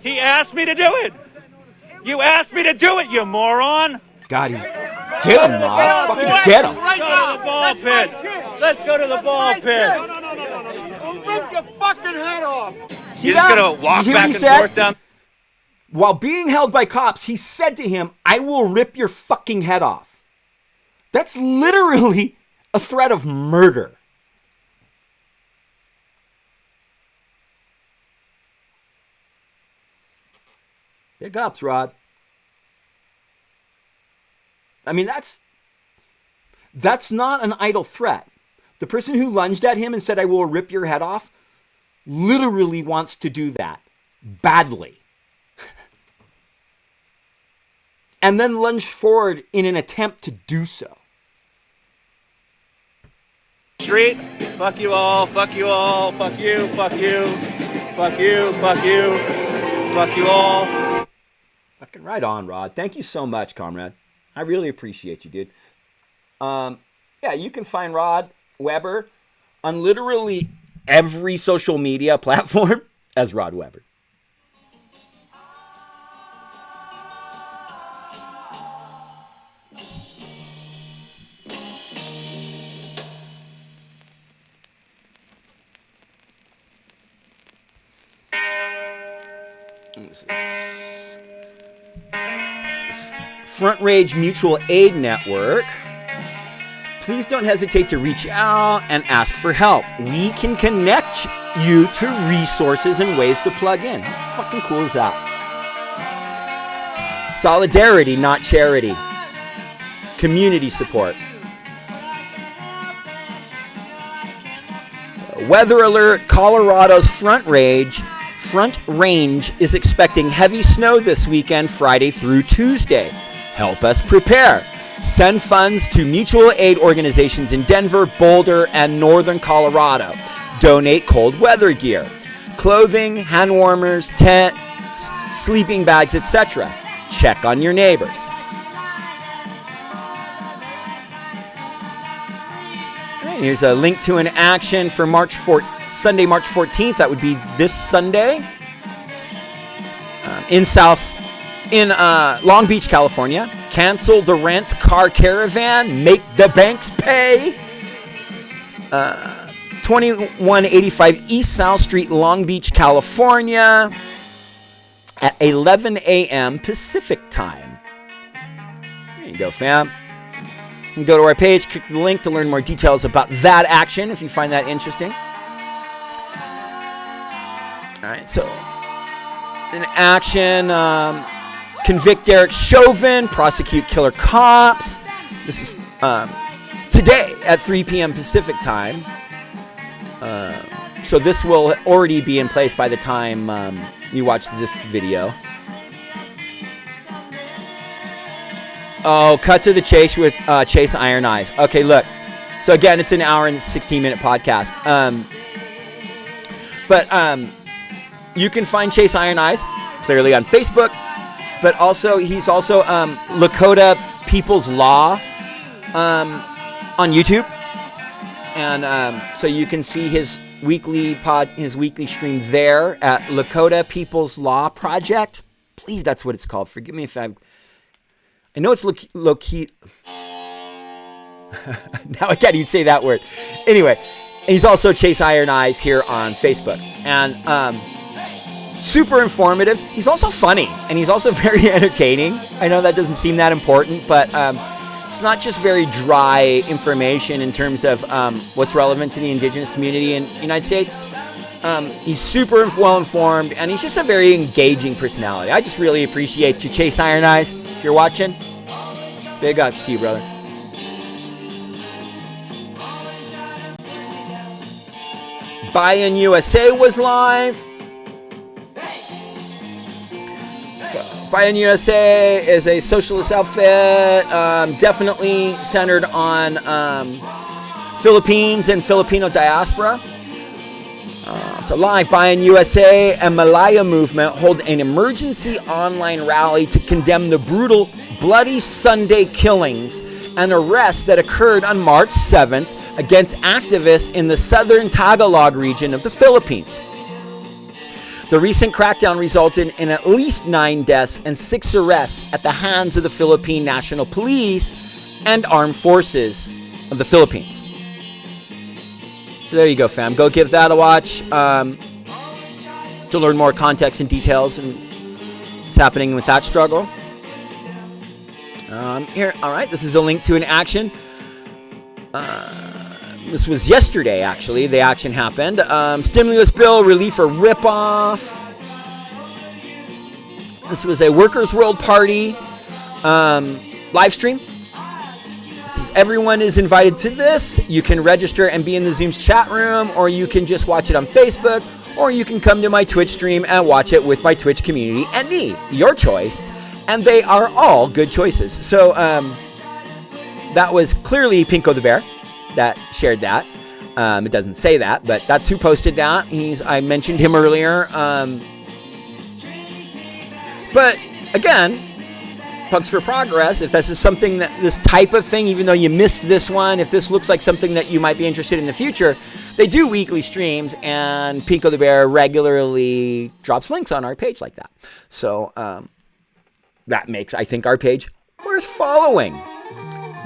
S5: He asked me to do it. You asked me to do it, you moron.
S2: God, he's... Get him, Rob. Fucking get him.
S5: Let's go to the ball pit. Let's go to the ball pit.
S6: I'll rip your fucking head off.
S2: See
S5: You're
S2: that?
S5: just gonna walk
S2: You hear what
S5: back
S2: he
S5: and
S2: said?
S5: forth down.
S2: While being held by cops, he said to him, I will rip your fucking head off. That's literally a threat of murder. Big ups, Rod. I mean, that's not an idle threat. The person who lunged at him and said, I will rip your head off, literally wants to do that badly. And then lunge forward in an attempt to do so.
S5: Street, fuck you all, fuck you all, fuck you, fuck you, fuck you, fuck you, fuck you all.
S2: Fucking right on, Rod. Thank you so much, comrade. I really appreciate you, dude. Yeah, you can find Rod Weber on literally every social media platform as Rod Weber. This is Front Range Mutual Aid Network. Please don't hesitate to reach out and ask for help. We can connect you to resources and ways to plug in. How fucking cool is that? Solidarity, not charity. Community support. So, weather alert, Colorado's Front Range is expecting heavy snow this weekend, Friday through Tuesday. Help us prepare. Send funds to mutual aid organizations in Denver, Boulder, and northern Colorado. Donate cold weather gear, clothing, hand warmers, tents, sleeping bags, etc. Check on your neighbors. And here's a link to an action for Sunday, March 14th. That would be this Sunday in Long Beach, California. Cancel the rents car caravan. Make the banks pay. 2185 East South Street, Long Beach, California, at 11 a.m. Pacific time. There you go, fam. You can go to our page, click the link to learn more details about that action if you find that interesting. All right, so in action, convict Derek Chauvin, prosecute killer cops. This is today at 3 p.m. Pacific time. So this will already be in place by the time you watch this video. Oh, cut to the chase with Chase Iron Eyes. Okay, look. So again, it's an hour and 16-minute podcast. But you can find Chase Iron Eyes clearly on Facebook. But also, he's also Lakota People's Law on YouTube. And so you can see his weekly stream there at Lakota People's Law Project. I believe that's what it's called. Forgive me if I know it's low-key. Now I can't even say that word. Anyway, he's also Chase Iron Eyes here on Facebook. And super informative. He's also funny. And he's also very entertaining. I know that doesn't seem that important, but it's not just very dry information in terms of what's relevant to the indigenous community in the United States. He's super well-informed, and he's just a very engaging personality. I just really appreciate you, Chase Iron Eyes. If you're watching, big ups to you, brother. Buy-in USA was live. So, Buy-in USA is a socialist outfit, definitely centered on Philippines and Filipino diaspora. So live, Buy-in USA and Malaya Movement hold an emergency online rally to condemn the brutal Bloody Sunday killings and arrests that occurred on March 7th against activists in the southern Tagalog region of the Philippines. The recent crackdown resulted in at least 9 deaths and 6 arrests at the hands of the Philippine National Police and Armed Forces of the Philippines. So there you go, fam. Go give that a watch to learn more context and details and what's happening with that struggle. Here, all right, this is a link to an action. This was yesterday, actually. The action happened. Stimulus bill relief or ripoff. This was a Workers' World Party live stream. Everyone is invited to this. You can register and be in the Zoom's chat room, or you can just watch it on Facebook, or you can come to my Twitch stream and watch it with my Twitch community and me. Your choice. And they are all good choices. So that was clearly Pinko the Bear that shared that. It doesn't say that, but that's who posted that. I mentioned him earlier. But again, Punks for Progress, if this is something this type of thing, even though you missed this one, if this looks like something that you might be interested in the future, they do weekly streams, and Pinko the Bear regularly drops links on our page like that. So that makes, I think, our page worth following.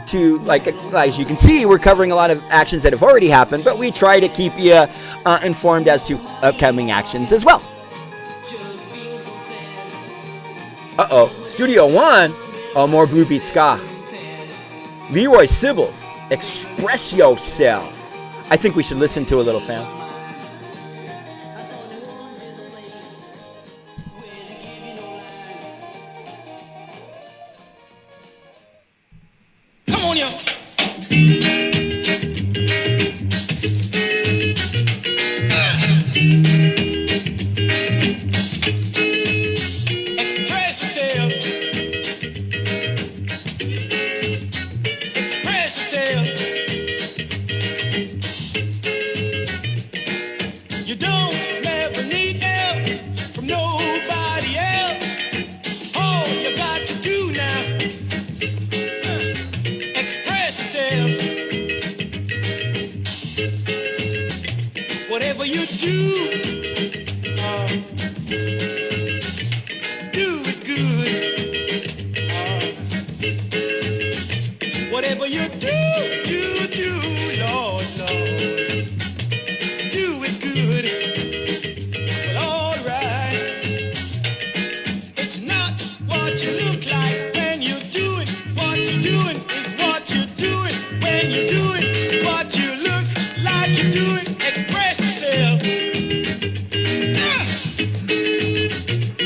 S2: As you can see, we're covering a lot of actions that have already happened, but we try to keep you informed as to upcoming actions as well. Studio One. Oh, more Blue Beat Ska. Leroy Sibbles, Express Yourself. I think we should listen to a little, fam.
S8: Come on, yo. Express yourself. Express yourself. You don't never need help from nobody else. All you got to do now, express yourself. Whatever you do, do it good. Whatever you do, Lord, do it good. Well, all right. It's not what you look like when you do it. What you're doing is what you're doing when you do it. What you look like you're doing. Express yourself.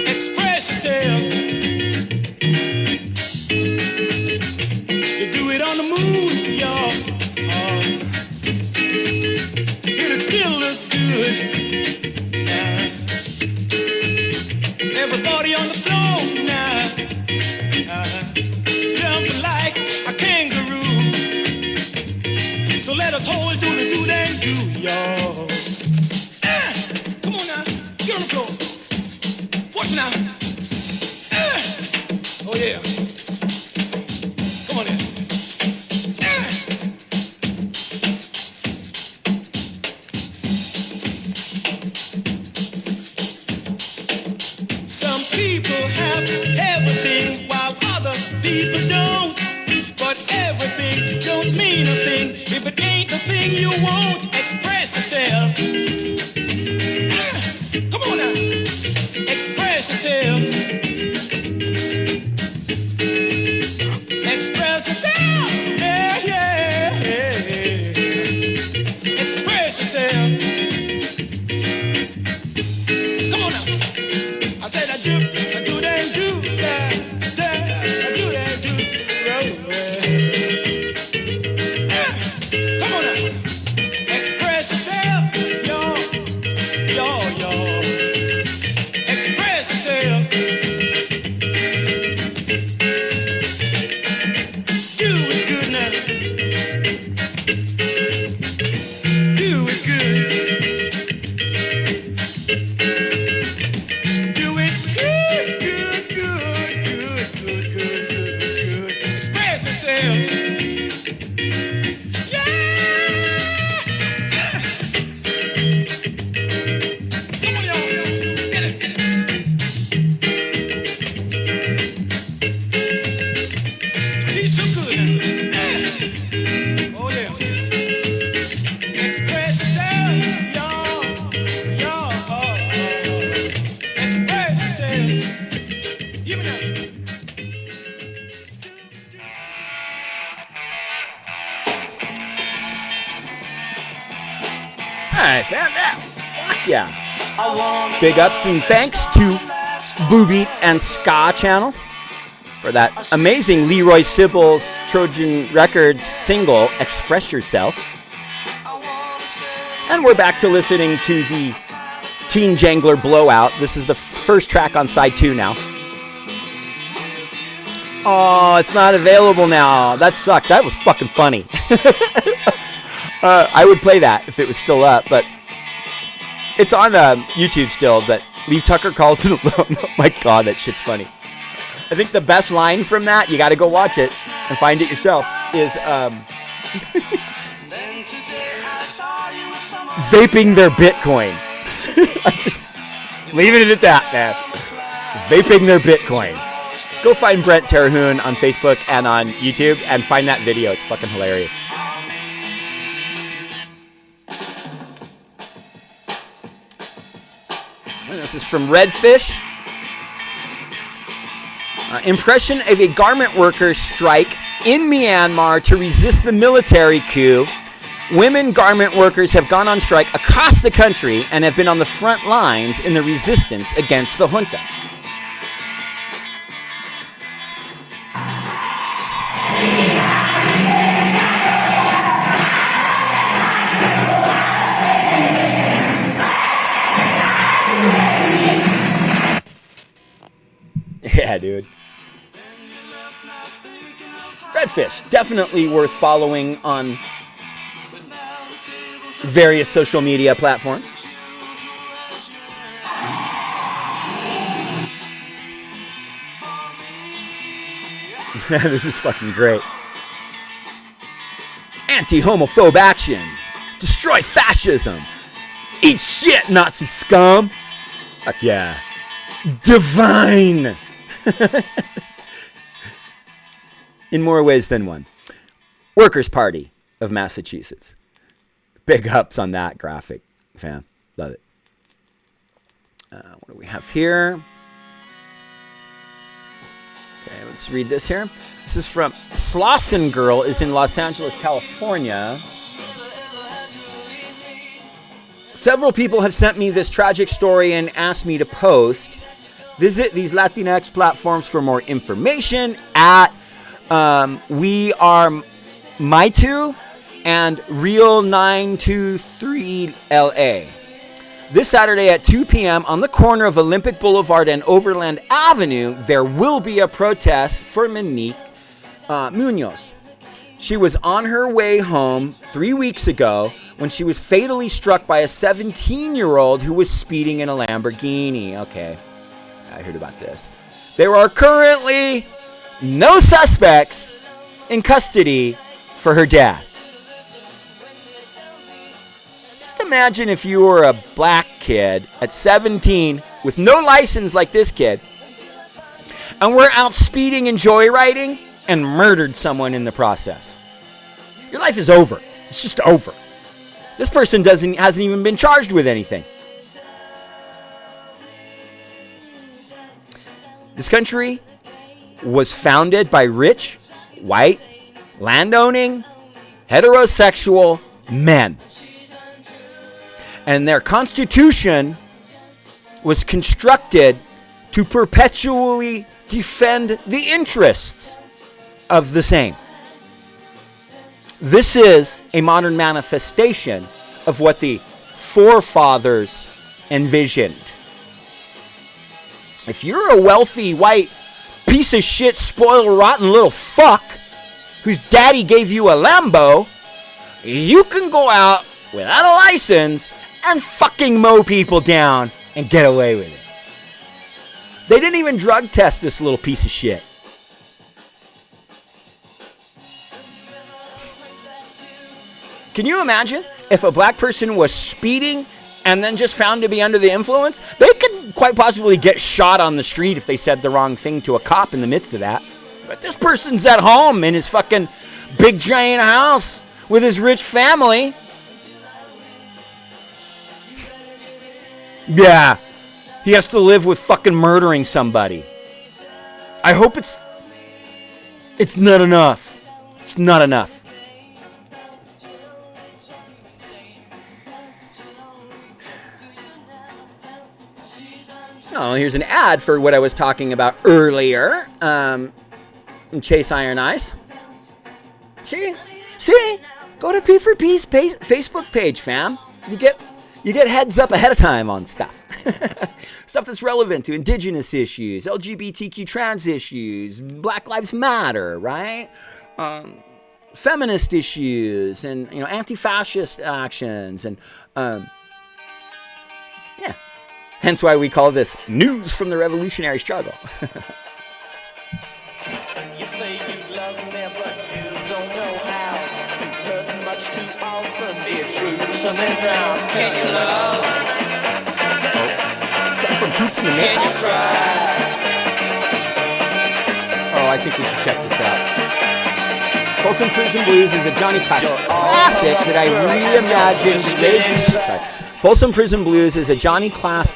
S8: Express yourself. You do it on the moon, y'all. It'll still look good. Everybody on the floor now. Jumping like a kangaroo. So let us hold, do the do and do, y'all. Come on now, get on the floor. Watch now. Oh yeah. Come on in. Some people have everything while other people don't. But everything don't mean a thing if it ain't the thing you want. Express yourself. Come on now. Express yourself. Express yourself. Yeah, yeah, yeah. Express yourself. Come on now. I said I do that, do that, I do that, do that. Come on now. Express yourself, y'all. Express yourself. Do it good now. Do it good. Do it good. Express yourself. Yeah. Come on, y'all. Get it. He's so good now. Oh, yeah. Express yourself, y'all. Express yourself. Give me that.
S2: Alright, fam. Fuck yeah. Big ups and thanks to Blue Beat and Ska channel for that amazing Leroy Sibbles Trojan Records single, Express Yourself. And we're back to listening to the Teen Jangler Blowout. This is the first track on side 2 now. Oh, it's not available now. That sucks. That was fucking funny. I would play that if it was still up, but it's on YouTube still, but Leave Tucker Calls It Alone. Oh my God, that shit's funny. I think the best line from that, you got to go watch it and find it yourself, is vaping their Bitcoin. I'm just leaving it at that, man. Vaping their Bitcoin. Go find Brent Terhune on Facebook and on YouTube and find that video. It's fucking hilarious. And this is from Redfish. Impression of a garment workers' strike in Myanmar to resist the military coup. Women garment workers have gone on strike across the country and have been on the front lines in the resistance against the junta. Yeah, dude. Redfish, definitely worth following on various social media platforms. This is fucking great. Anti-homophobe action. Destroy fascism. Eat shit, Nazi scum. Fuck yeah. Divine. In more ways than one. Workers' Party of Massachusetts. Big ups on that graphic, fam. Love it. What do we have here? Okay, let's read this here. This is from Slauson Girl is in Los Angeles, California. Several people have sent me this tragic story and asked me to post. Visit these Latinx platforms for more information at We Are Maitu and Real 923 LA. This Saturday at 2 p.m. on the corner of Olympic Boulevard and Overland Avenue, there will be a protest for Monique Munoz. She was on her way home 3 weeks ago when she was fatally struck by a 17-year-old who was speeding in a Lamborghini. Okay, I heard about this. There are currently no suspects in custody for her death. Just imagine if you were a black kid at 17 with no license like this kid, and we're out speeding and joyriding and murdered someone in the process. Your life is over. It's just over. This person hasn't even been charged with anything. This country was founded by rich, white, landowning, heterosexual men. And their constitution was constructed to perpetually defend the interests of the same. This is a modern manifestation of what the forefathers envisioned. If you're a wealthy, white, piece of shit, spoiled, rotten little fuck whose daddy gave you a Lambo, you can go out without a license and fucking mow people down and get away with it. They didn't even drug test this little piece of shit. Can you imagine if a black person was speeding and then just found to be under the influence? They could quite possibly get shot on the street if they said the wrong thing to a cop in the midst of that. But this person's at home in his fucking big giant house with his rich family. Yeah, he has to live with fucking murdering somebody. I hope it's not enough. It's not enough. Oh, here's an ad for what I was talking about earlier. Chase Iron Eyes. See? Go to P4P's Facebook page, fam. You You get heads up ahead of time on stuff. Stuff that's relevant to indigenous issues, LGBTQ trans issues, Black Lives Matter, right? Feminist issues and, you know, anti-fascist actions and, yeah. Hence why we call this News from the Revolutionary Struggle.
S4: You say you love me, but you don't know how. You've heard much too often. It's true, something now. Can you love?
S2: Something from Toots and the
S4: Can you
S2: Maytals?
S4: cry?
S2: Oh, I think we should check this out. Folsom Prison Blues is a Johnny Cash classic that I reimagined. Folsom Prison Blues is a Johnny Cash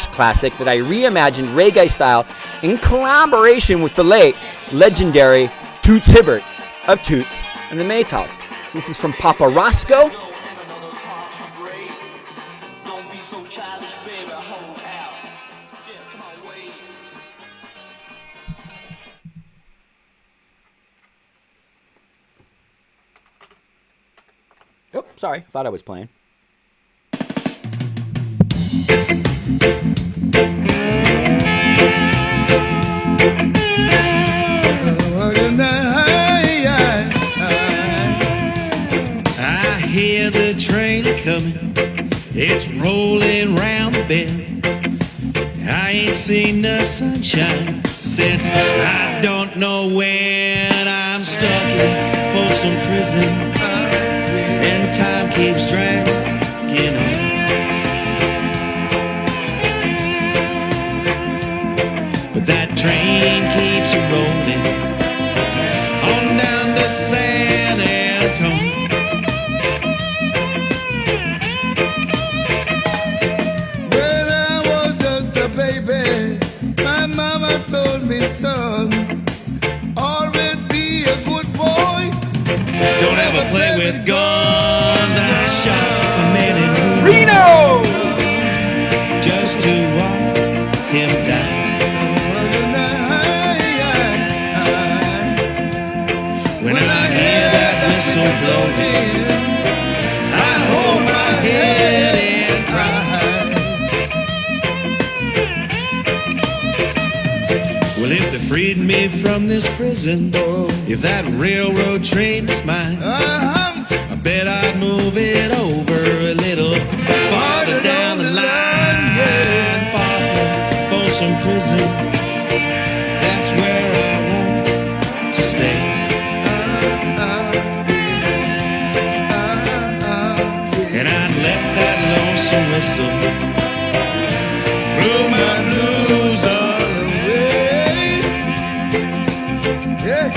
S2: classic that I reimagined reggae style in collaboration with the late, legendary Toots Hibbert of Toots and the Maytals. So this is from Papa Roscoe. Oh, sorry, thought I was playing.
S8: I hear the train coming, it's rolling round the bend. I ain't seen the sunshine since I don't know when. I'm stuck in Folsom Prison, and time keeps dragging on. But that train keeps rolling on down to San Antonio. When I was just a baby, my mama told me, son, always be a good boy. Don't ever play with guns. I shot a man in
S2: Reno!
S8: just to walk him down. When I hear that whistle blowing, I hold my head and cry. Well, if they freed me from this prison, if that railroad train was mine, I bet I'd move it over a little farther down the line, far from Folsom Prison. That's where I want to stay. And I'd let that lonesome whistle blow my blues all away. Yeah.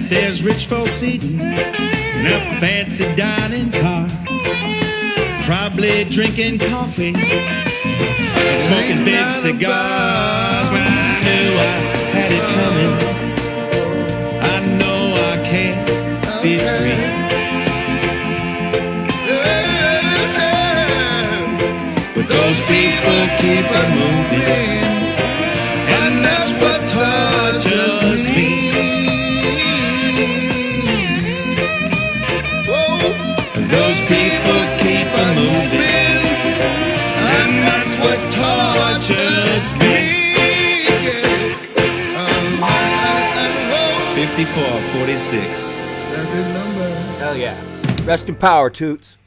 S8: There's rich folks eating in a fancy dining car, probably drinking coffee and smoking big cigars. When I knew I had it coming, I know I can't be free. But those people keep on moving, and that's what touches me. Those people keep on moving, and that's what tortures me. 5446.
S2: Hell yeah. Rest in power, Toots.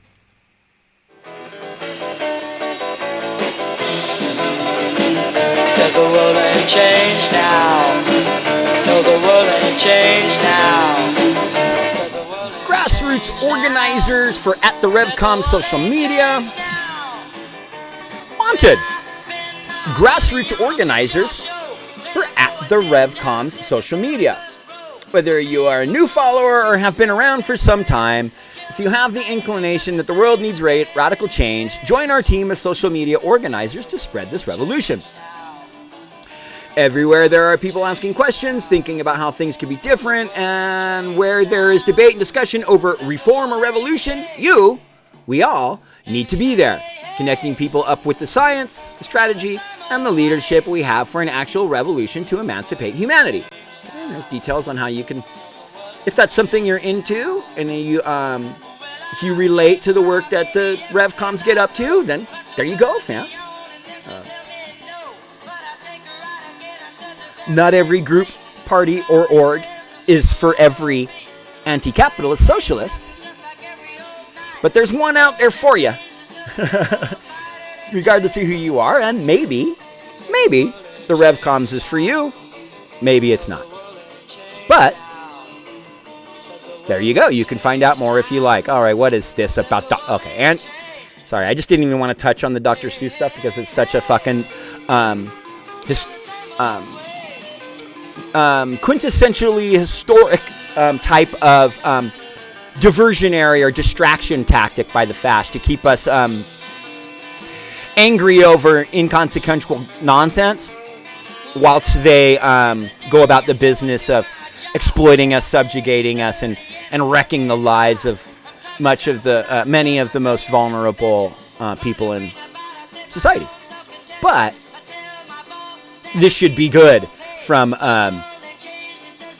S9: the world ain't changed now. No, the world ain't changed now. Said the world ain't
S2: Grassroots organizers for at the RevCom social media. Wanted. Grassroots organizers for at the RevCom's social media. Whether you are a new follower or have been around for some time, if you have the inclination that the world needs radical change, join our team of social media organizers to spread this revolution. Everywhere there are people asking questions, thinking about how things could be different, and where there is debate and discussion over reform or revolution, we all need to be there, connecting people up with the science, the strategy, and the leadership we have for an actual revolution to emancipate humanity. And there's details on how you can, if that's something you're into, and you, if you relate to the work that the RevComs get up to, then there you go, fam. Not every group, party, or org is for every anti-capitalist socialist, but there's one out there for you, regardless of who you are, and maybe the RevComs is for you, maybe it's not. But there you go. You can find out more if you like. All right, what is this about? Okay, and sorry, I just didn't even want to touch on the Dr. Seuss stuff because it's such a fucking quintessentially historic type of diversionary or distraction tactic by the FASH to keep us angry over inconsequential nonsense, whilst they go about the business of exploiting us, subjugating us, and wrecking the lives of many of the most vulnerable people in society. But this should be good from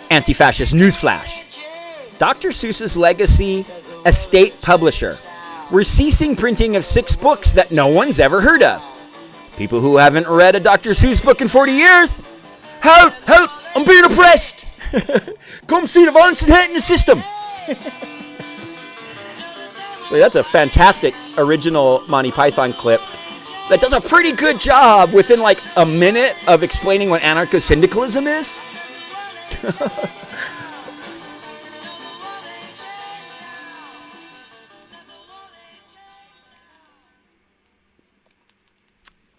S2: Anti-Fascist Newsflash. Dr. Seuss's legacy estate publisher. We're ceasing printing of 6 books that no one's ever heard of. People who haven't read a Dr. Seuss book in 40 years? Help! Help! I'm being oppressed! Come see the violence inherent in the system! So that's a fantastic original Monty Python clip that does a pretty good job within like a minute of explaining what anarcho-syndicalism is.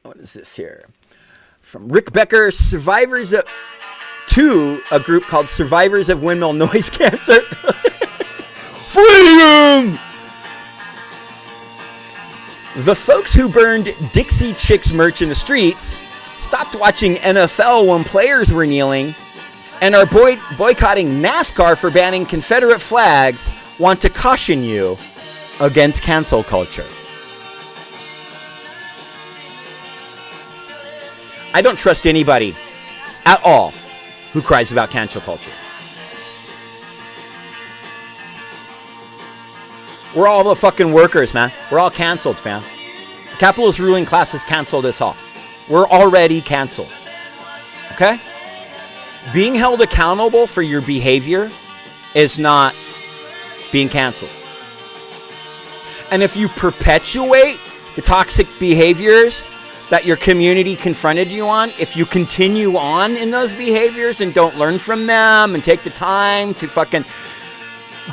S2: What is this here? From Rick Becker, survivors of... to a group called Survivors of Windmill Noise Cancer. Freedom! The folks who burned Dixie Chicks merch in the streets, stopped watching NFL when players were kneeling, and are boycotting NASCAR for banning Confederate flags want to caution you against cancel culture. I don't trust anybody at all who cries about cancel culture. We're all the fucking workers, man. We're all canceled, fam. The capitalist ruling class has canceled us all. We're already canceled. Okay? Being held accountable for your behavior is not being canceled. And if you perpetuate the toxic behaviors that your community confronted you on, if you continue on in those behaviors and don't learn from them and take the time to fucking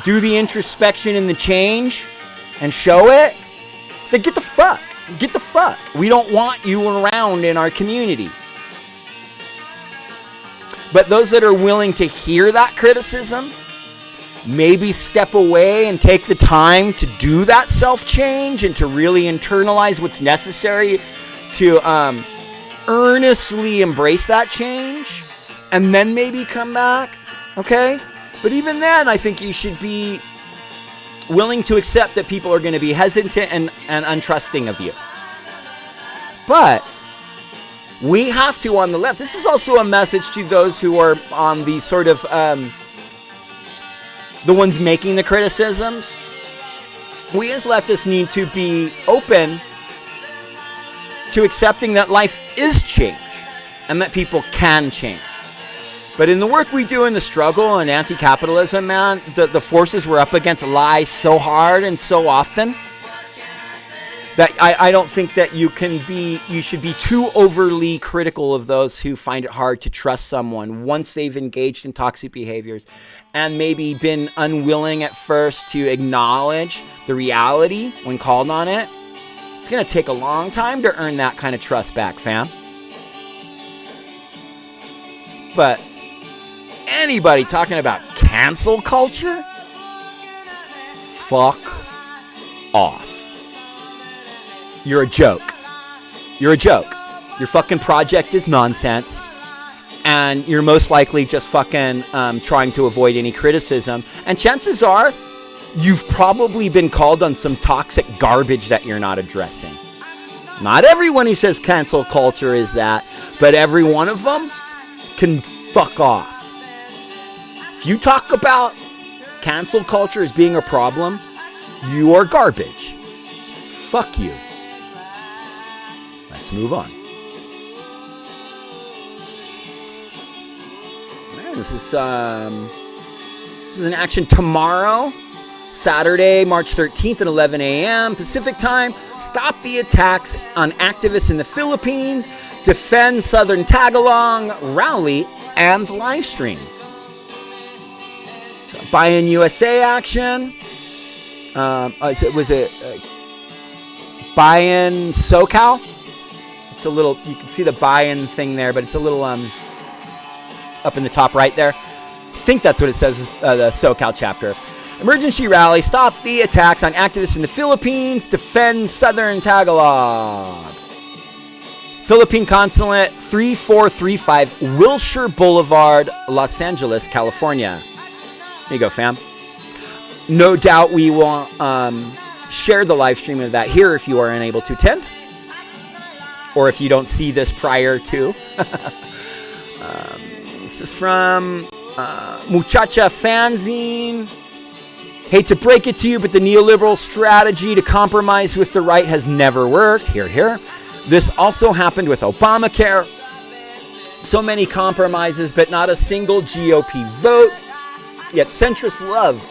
S2: do the introspection and the change and show it, then get the fuck. Get the fuck. We don't want you around in our community. But those that are willing to hear that criticism, maybe step away and take the time to do that self-change and to really internalize what's necessary to earnestly embrace that change, and then maybe come back, okay? But even then, I think you should be willing to accept that people are going to be hesitant and untrusting of you. But we have to, on the left, this is also a message to those who are on the sort of, the ones making the criticisms. We as leftists need to be open to accepting that life is change and that people can change. But in the work we do in the struggle and anti-capitalism, man, the forces we're up against lie so hard and so often that I don't think that you should be too overly critical of those who find it hard to trust someone once they've engaged in toxic behaviors and maybe been unwilling at first to acknowledge the reality when called on it. It's going to take a long time to earn that kind of trust back, fam. But anybody talking about cancel culture? Fuck off. You're a joke. You're a joke. Your fucking project is nonsense. And you're most likely just fucking trying to avoid any criticism. And chances are, you've probably been called on some toxic garbage that you're not addressing. Not everyone who says cancel culture is that, but every one of them can fuck off. If you talk about cancel culture as being a problem, you are garbage. Fuck you. Let's move on. This is an action tomorrow, Saturday, March 13th at 11 a.m. Pacific time. Stop the attacks on activists in the Philippines. Defend Southern Tagalong rally and live stream. So, Buy in USA action. Was it Buy in SoCal? It's a little, you can see the buy-in thing there, but it's a little up in the top right there. I think that's what it says, the SoCal chapter. Emergency rally, stop the attacks on activists in the Philippines, defend Southern Tagalog. Philippine Consulate, 3435 Wilshire Boulevard, Los Angeles, California. There you go, fam. No doubt we will share the live stream of that here if you are unable to attend. Or if you don't see this prior to. This is from Muchacha Fanzine. Hate to break it to you, but the neoliberal strategy to compromise with the right has never worked. Hear, hear. This also happened with Obamacare. So many compromises, but not a single GOP vote. Yet centrists love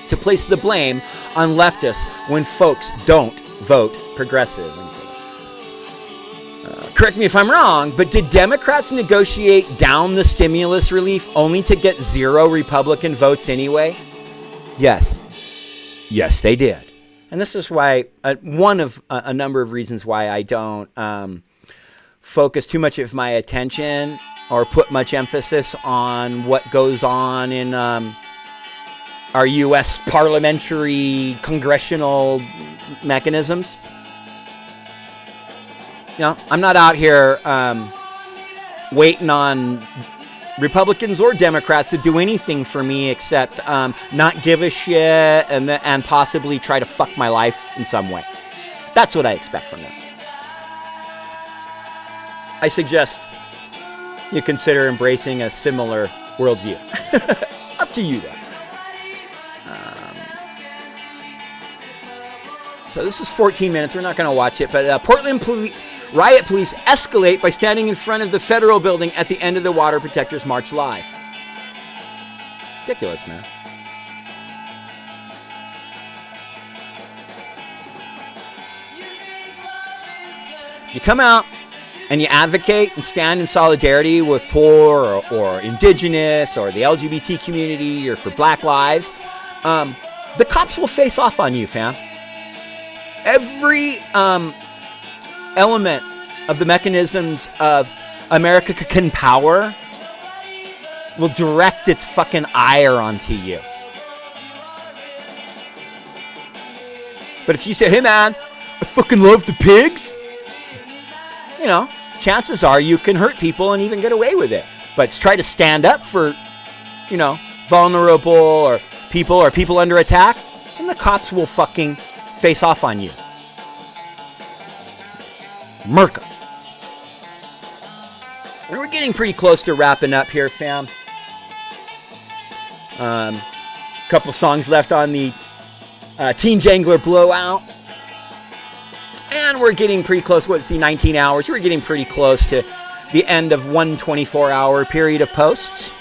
S2: to place the blame on leftists when folks don't vote progressive. Correct me if I'm wrong, but did Democrats negotiate down the stimulus relief only to get 0 Republican votes anyway? Yes. Yes, they did. And this is why, one of a number of reasons why I don't focus too much of my attention or put much emphasis on what goes on in our U.S. parliamentary congressional mechanisms. You know, I'm not out here waiting on Republicans or Democrats to do anything for me except not give a shit and possibly try to fuck my life in some way. That's what I expect from them. I suggest you consider embracing a similar worldview. Up to you, though. So this is 14 minutes. We're not going to watch it, but Portland riot police escalate by standing in front of the federal building at the end of the Water Protectors March live. Ridiculous, man. You come out and you advocate and stand in solidarity with poor or indigenous or the LGBT community or for Black lives, the cops will face off on you, fam. Every element of the mechanisms of America can power will direct its fucking ire onto you. But if you say, hey man, I fucking love the pigs, you know, chances are you can hurt people and even get away with it. But try to stand up for, you know, vulnerable or people under attack, and the cops will fucking face off on you. Merca. And we're getting pretty close to wrapping up here, fam. Couple songs left on the Teen Jangler Blowout. And we're getting pretty close. 19 hours. We're getting pretty close to the end of one 24-hour period of posts.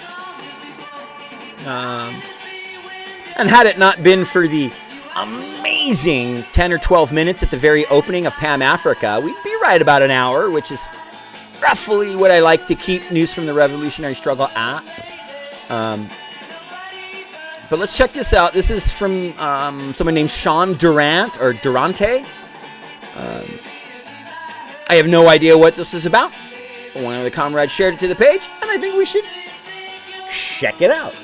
S2: And had it not been for the amazing 10 or 12 minutes at the very opening of Pam Africa, we'd be right about an hour, which is roughly what I like to keep News from the Revolutionary Struggle at. But let's check this out. This is from someone named Sean Durant, or Durante. I have no idea what this is about. One of the comrades shared it to the page, and I think we should check it out.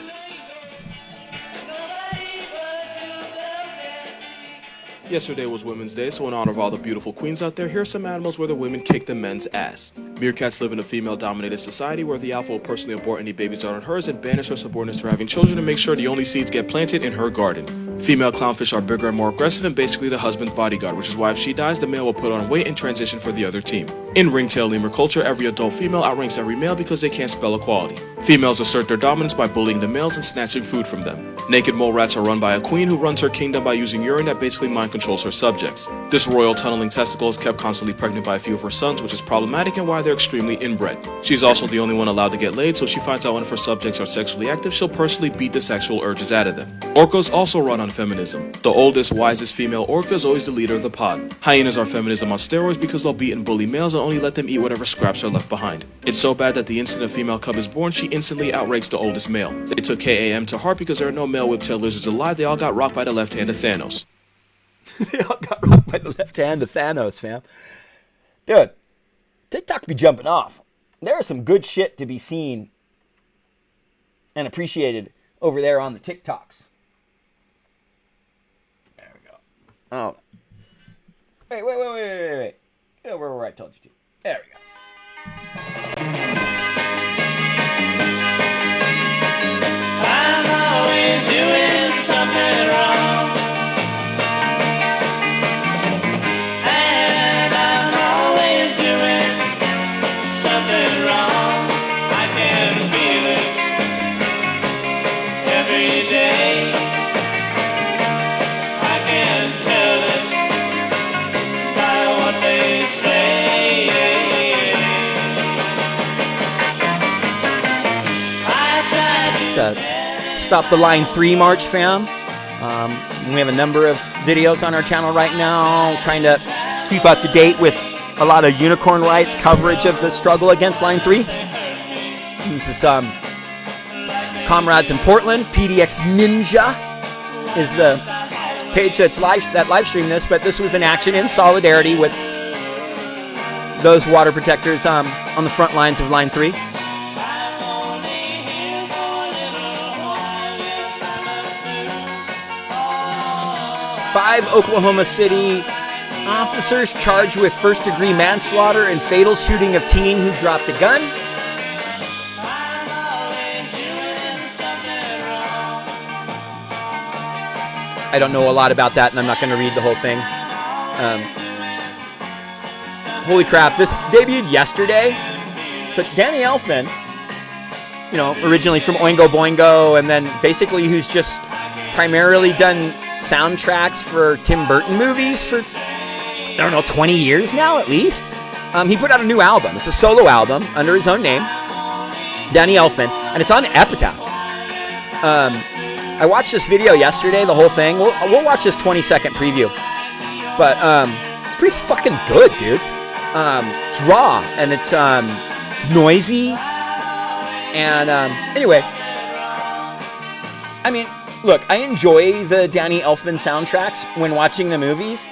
S10: Yesterday was Women's Day, so in honor of all the beautiful queens out there, here are some animals where the women kick the men's ass. Meerkats live in a female-dominated society where the alpha will personally abort any babies that aren't hers and banish her subordinates for having children to make sure the only seeds get planted in her garden. Female clownfish are bigger and more aggressive and basically the husband's bodyguard, which is why if she dies, the male will put on weight and transition for the other team. In ringtail lemur culture, every adult female outranks every male because they can't spell equality. Females assert their dominance by bullying the males and snatching food from them. Naked mole rats are run by a queen who runs her kingdom by using urine that basically mind controls her subjects. This royal tunneling testicle is kept constantly pregnant by a few of her sons, which is problematic and why they're extremely inbred. She's also the only one allowed to get laid, so she finds out one of her subjects are sexually active, she'll personally beat the sexual urges out of them. Orcas also run on feminism. The oldest, wisest female orca is always the leader of the pod. Hyenas are feminism on steroids because they'll beat and bully males and only let them eat whatever scraps are left behind. It's so bad that the instant a female cub is born, she instantly outranks the oldest male. They took KAM to heart because there are no male whiptail lizards alive, they all got rocked by the left hand of Thanos.
S2: They all got rocked by the left hand of Thanos, fam. Dude, TikTok be jumping off. There is some good shit to be seen and appreciated over there on the TikToks. There we go. Oh. Wait. Get over where I told you to. There we go.
S4: I'm always doing something wrong, and I'm always doing something wrong. I can feel it every day. I can tell it by what they say.
S2: Stop the Line 3 March, fam. We have a number of videos on our channel right now trying to keep up to date with a lot of unicorn rights coverage of the struggle against Line 3. This is comrades in Portland. PDX Ninja is the page that live streamed this, but this was an action in solidarity with those water protectors on the front lines of Line 3. 5 Oklahoma City officers charged with first-degree manslaughter and fatal shooting of teen who dropped a gun. I don't know a lot about that, and I'm not going to read the whole thing. Holy crap, this debuted yesterday. So Danny Elfman, you know, originally from Oingo Boingo, and then basically who's just primarily done soundtracks for Tim Burton movies for, I don't know, 20 years now at least. He put out a new album. It's a solo album under his own name, Danny Elfman, and it's on Epitaph. I watched this video yesterday, the whole thing. We'll watch this 20-second preview. But it's pretty fucking good, dude. It's raw, and it's noisy. And anyway, I mean, look, I enjoy the Danny Elfman soundtracks when watching the movies,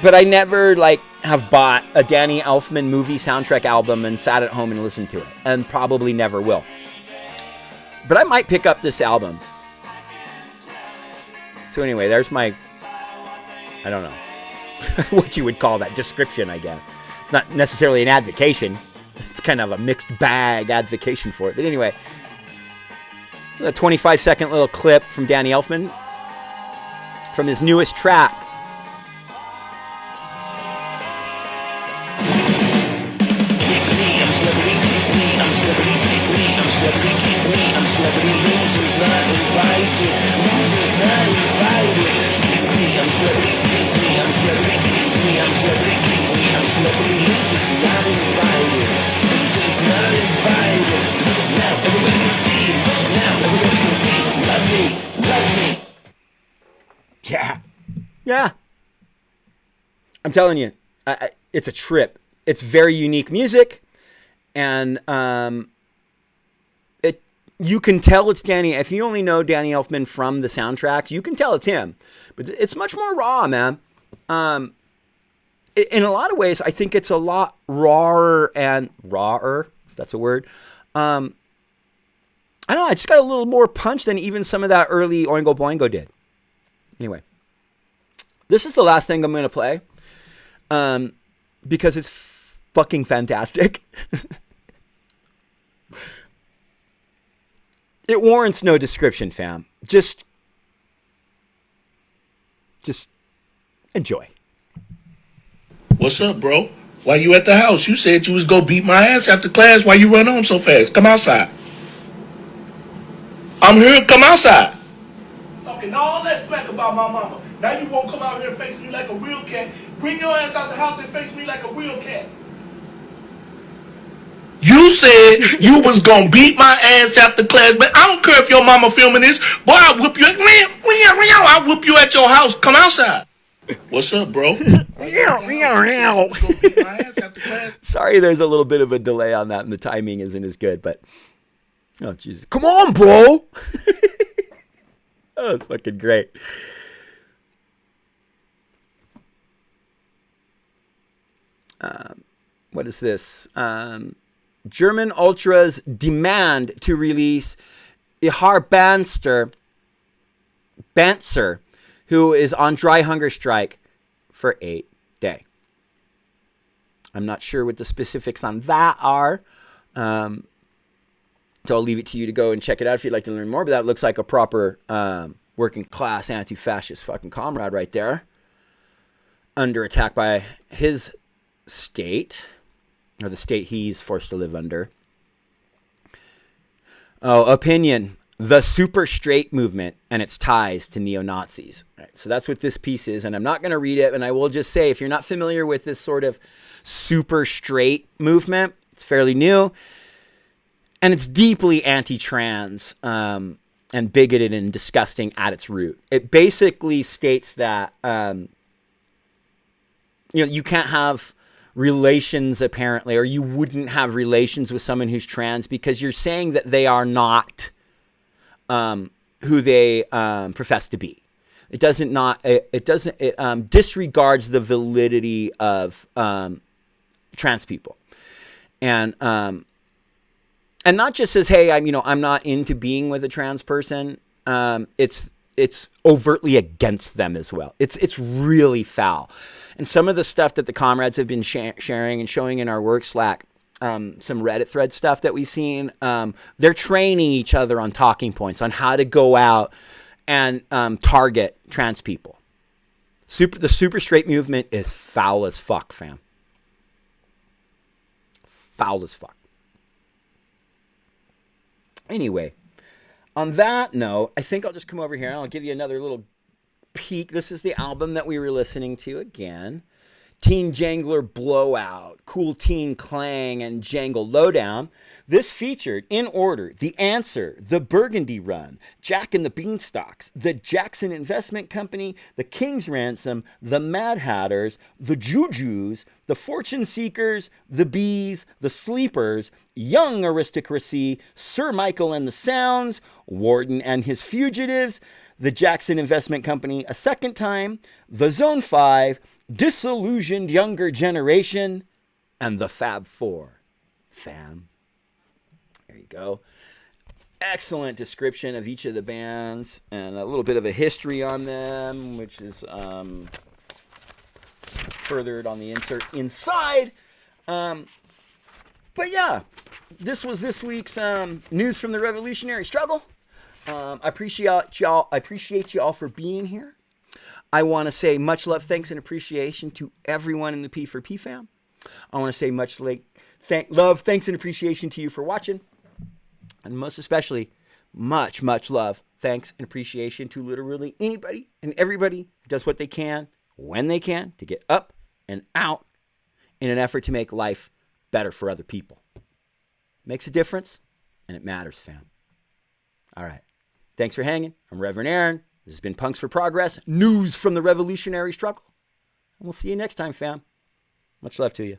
S2: but I never, have bought a Danny Elfman movie soundtrack album and sat at home and listened to it, and probably never will. But I might pick up this album. So anyway, there's my, I don't know, what you would call that, description, I guess. It's not necessarily an advocation. It's kind of a mixed bag advocation for it. But anyway, a 25-second little clip from Danny Elfman from his newest track. Yeah, I'm telling you, it's a trip. It's very unique music, and you can tell it's Danny. If you only know Danny Elfman from the soundtracks, you can tell it's him. But it's much more raw, man. In a lot of ways, I think it's a lot rawer, if that's a word. I don't know, I just got a little more punch than even some of that early Oingo Boingo did. Anyway, this is the last thing I'm going to play because it's fucking fantastic. It warrants no description, fam. Just enjoy.
S11: What's up, bro? Why you at the house? You said you was gonna beat my ass after class. Why you run home so fast? Come outside. I'm here. Come outside. Talking all that smack about my mama. Now you won't come out here and face me like a real cat. Bring your ass out the house and face me like a real cat. You said you was gonna beat my ass after class, but I don't care if your mama filming this. Boy, I'll whoop you. I'll whoop you at your house. Come outside. What's up, bro?
S2: Sorry, there's a little bit of a delay on that, and the timing isn't as good. But oh, Jesus, come on, bro! Oh, it's fucking great. What is this? German ultras demand to release Ihar Bantzer, who is on dry hunger strike for 8 days. I'm not sure what the specifics on that are. So I'll leave it to you to go and check it out if you'd like to learn more. But that looks like a proper working class anti-fascist fucking comrade right there. Under attack by his state, or the state he's forced to live under. Oh, opinion. The super straight movement and its ties to neo-Nazis. Right, so that's what this piece is, and I'm not going to read it, and I will just say, if you're not familiar with this sort of super straight movement, it's fairly new, and it's deeply anti-trans and bigoted and disgusting at its root. It basically states that you can't have relations, apparently, or you wouldn't have relations with someone who's trans because you're saying that they are not who they profess to be. It disregards the validity of trans people, and not just says, hey, I'm not into being with a trans person. It's overtly against them as well. It's really foul. And some of the stuff that the comrades have been sharing and showing in our work Slack, some Reddit thread stuff that we've seen, they're training each other on talking points on how to go out and target trans people. The super straight movement is foul as fuck, fam. Foul as fuck. Anyway, on that note, I think I'll just come over here and I'll give you another little peek. This is the album that we were listening to again. Teen Jangler Blowout, Cool Teen Clang, and Jangle Lowdown. This featured, in order, The Answer, The Burgundy Run, Jack and the Beanstalks, The Jackson Investment Company, The King's Ransom, The Mad Hatters, The Jujus, The Fortune Seekers, The Bees, The Sleepers, Young Aristocracy, Sir Michael and the Sounds, Warden and His Fugitives, The Jackson Investment Company a second time, The Zone 5, Disillusioned Younger Generation, and The Fab Four. Fam. There you go. Excellent description of each of the bands and a little bit of a history on them, which is furthered on the insert inside. But yeah, this was this week's news from the revolutionary struggle. I appreciate you all for being here. I want to say much love, thanks, and appreciation to everyone in the P4P fam. I want to say much love, thanks, and appreciation to you for watching. And most especially, much love, thanks, and appreciation to literally anybody and everybody who does what they can, when they can, to get up and out in an effort to make life better for other people. It makes a difference, and it matters, fam. All right. Thanks for hanging. I'm Reverend Aaron. This has been Punks for Progress, news from the revolutionary struggle. We'll see you next time, fam. Much love to you.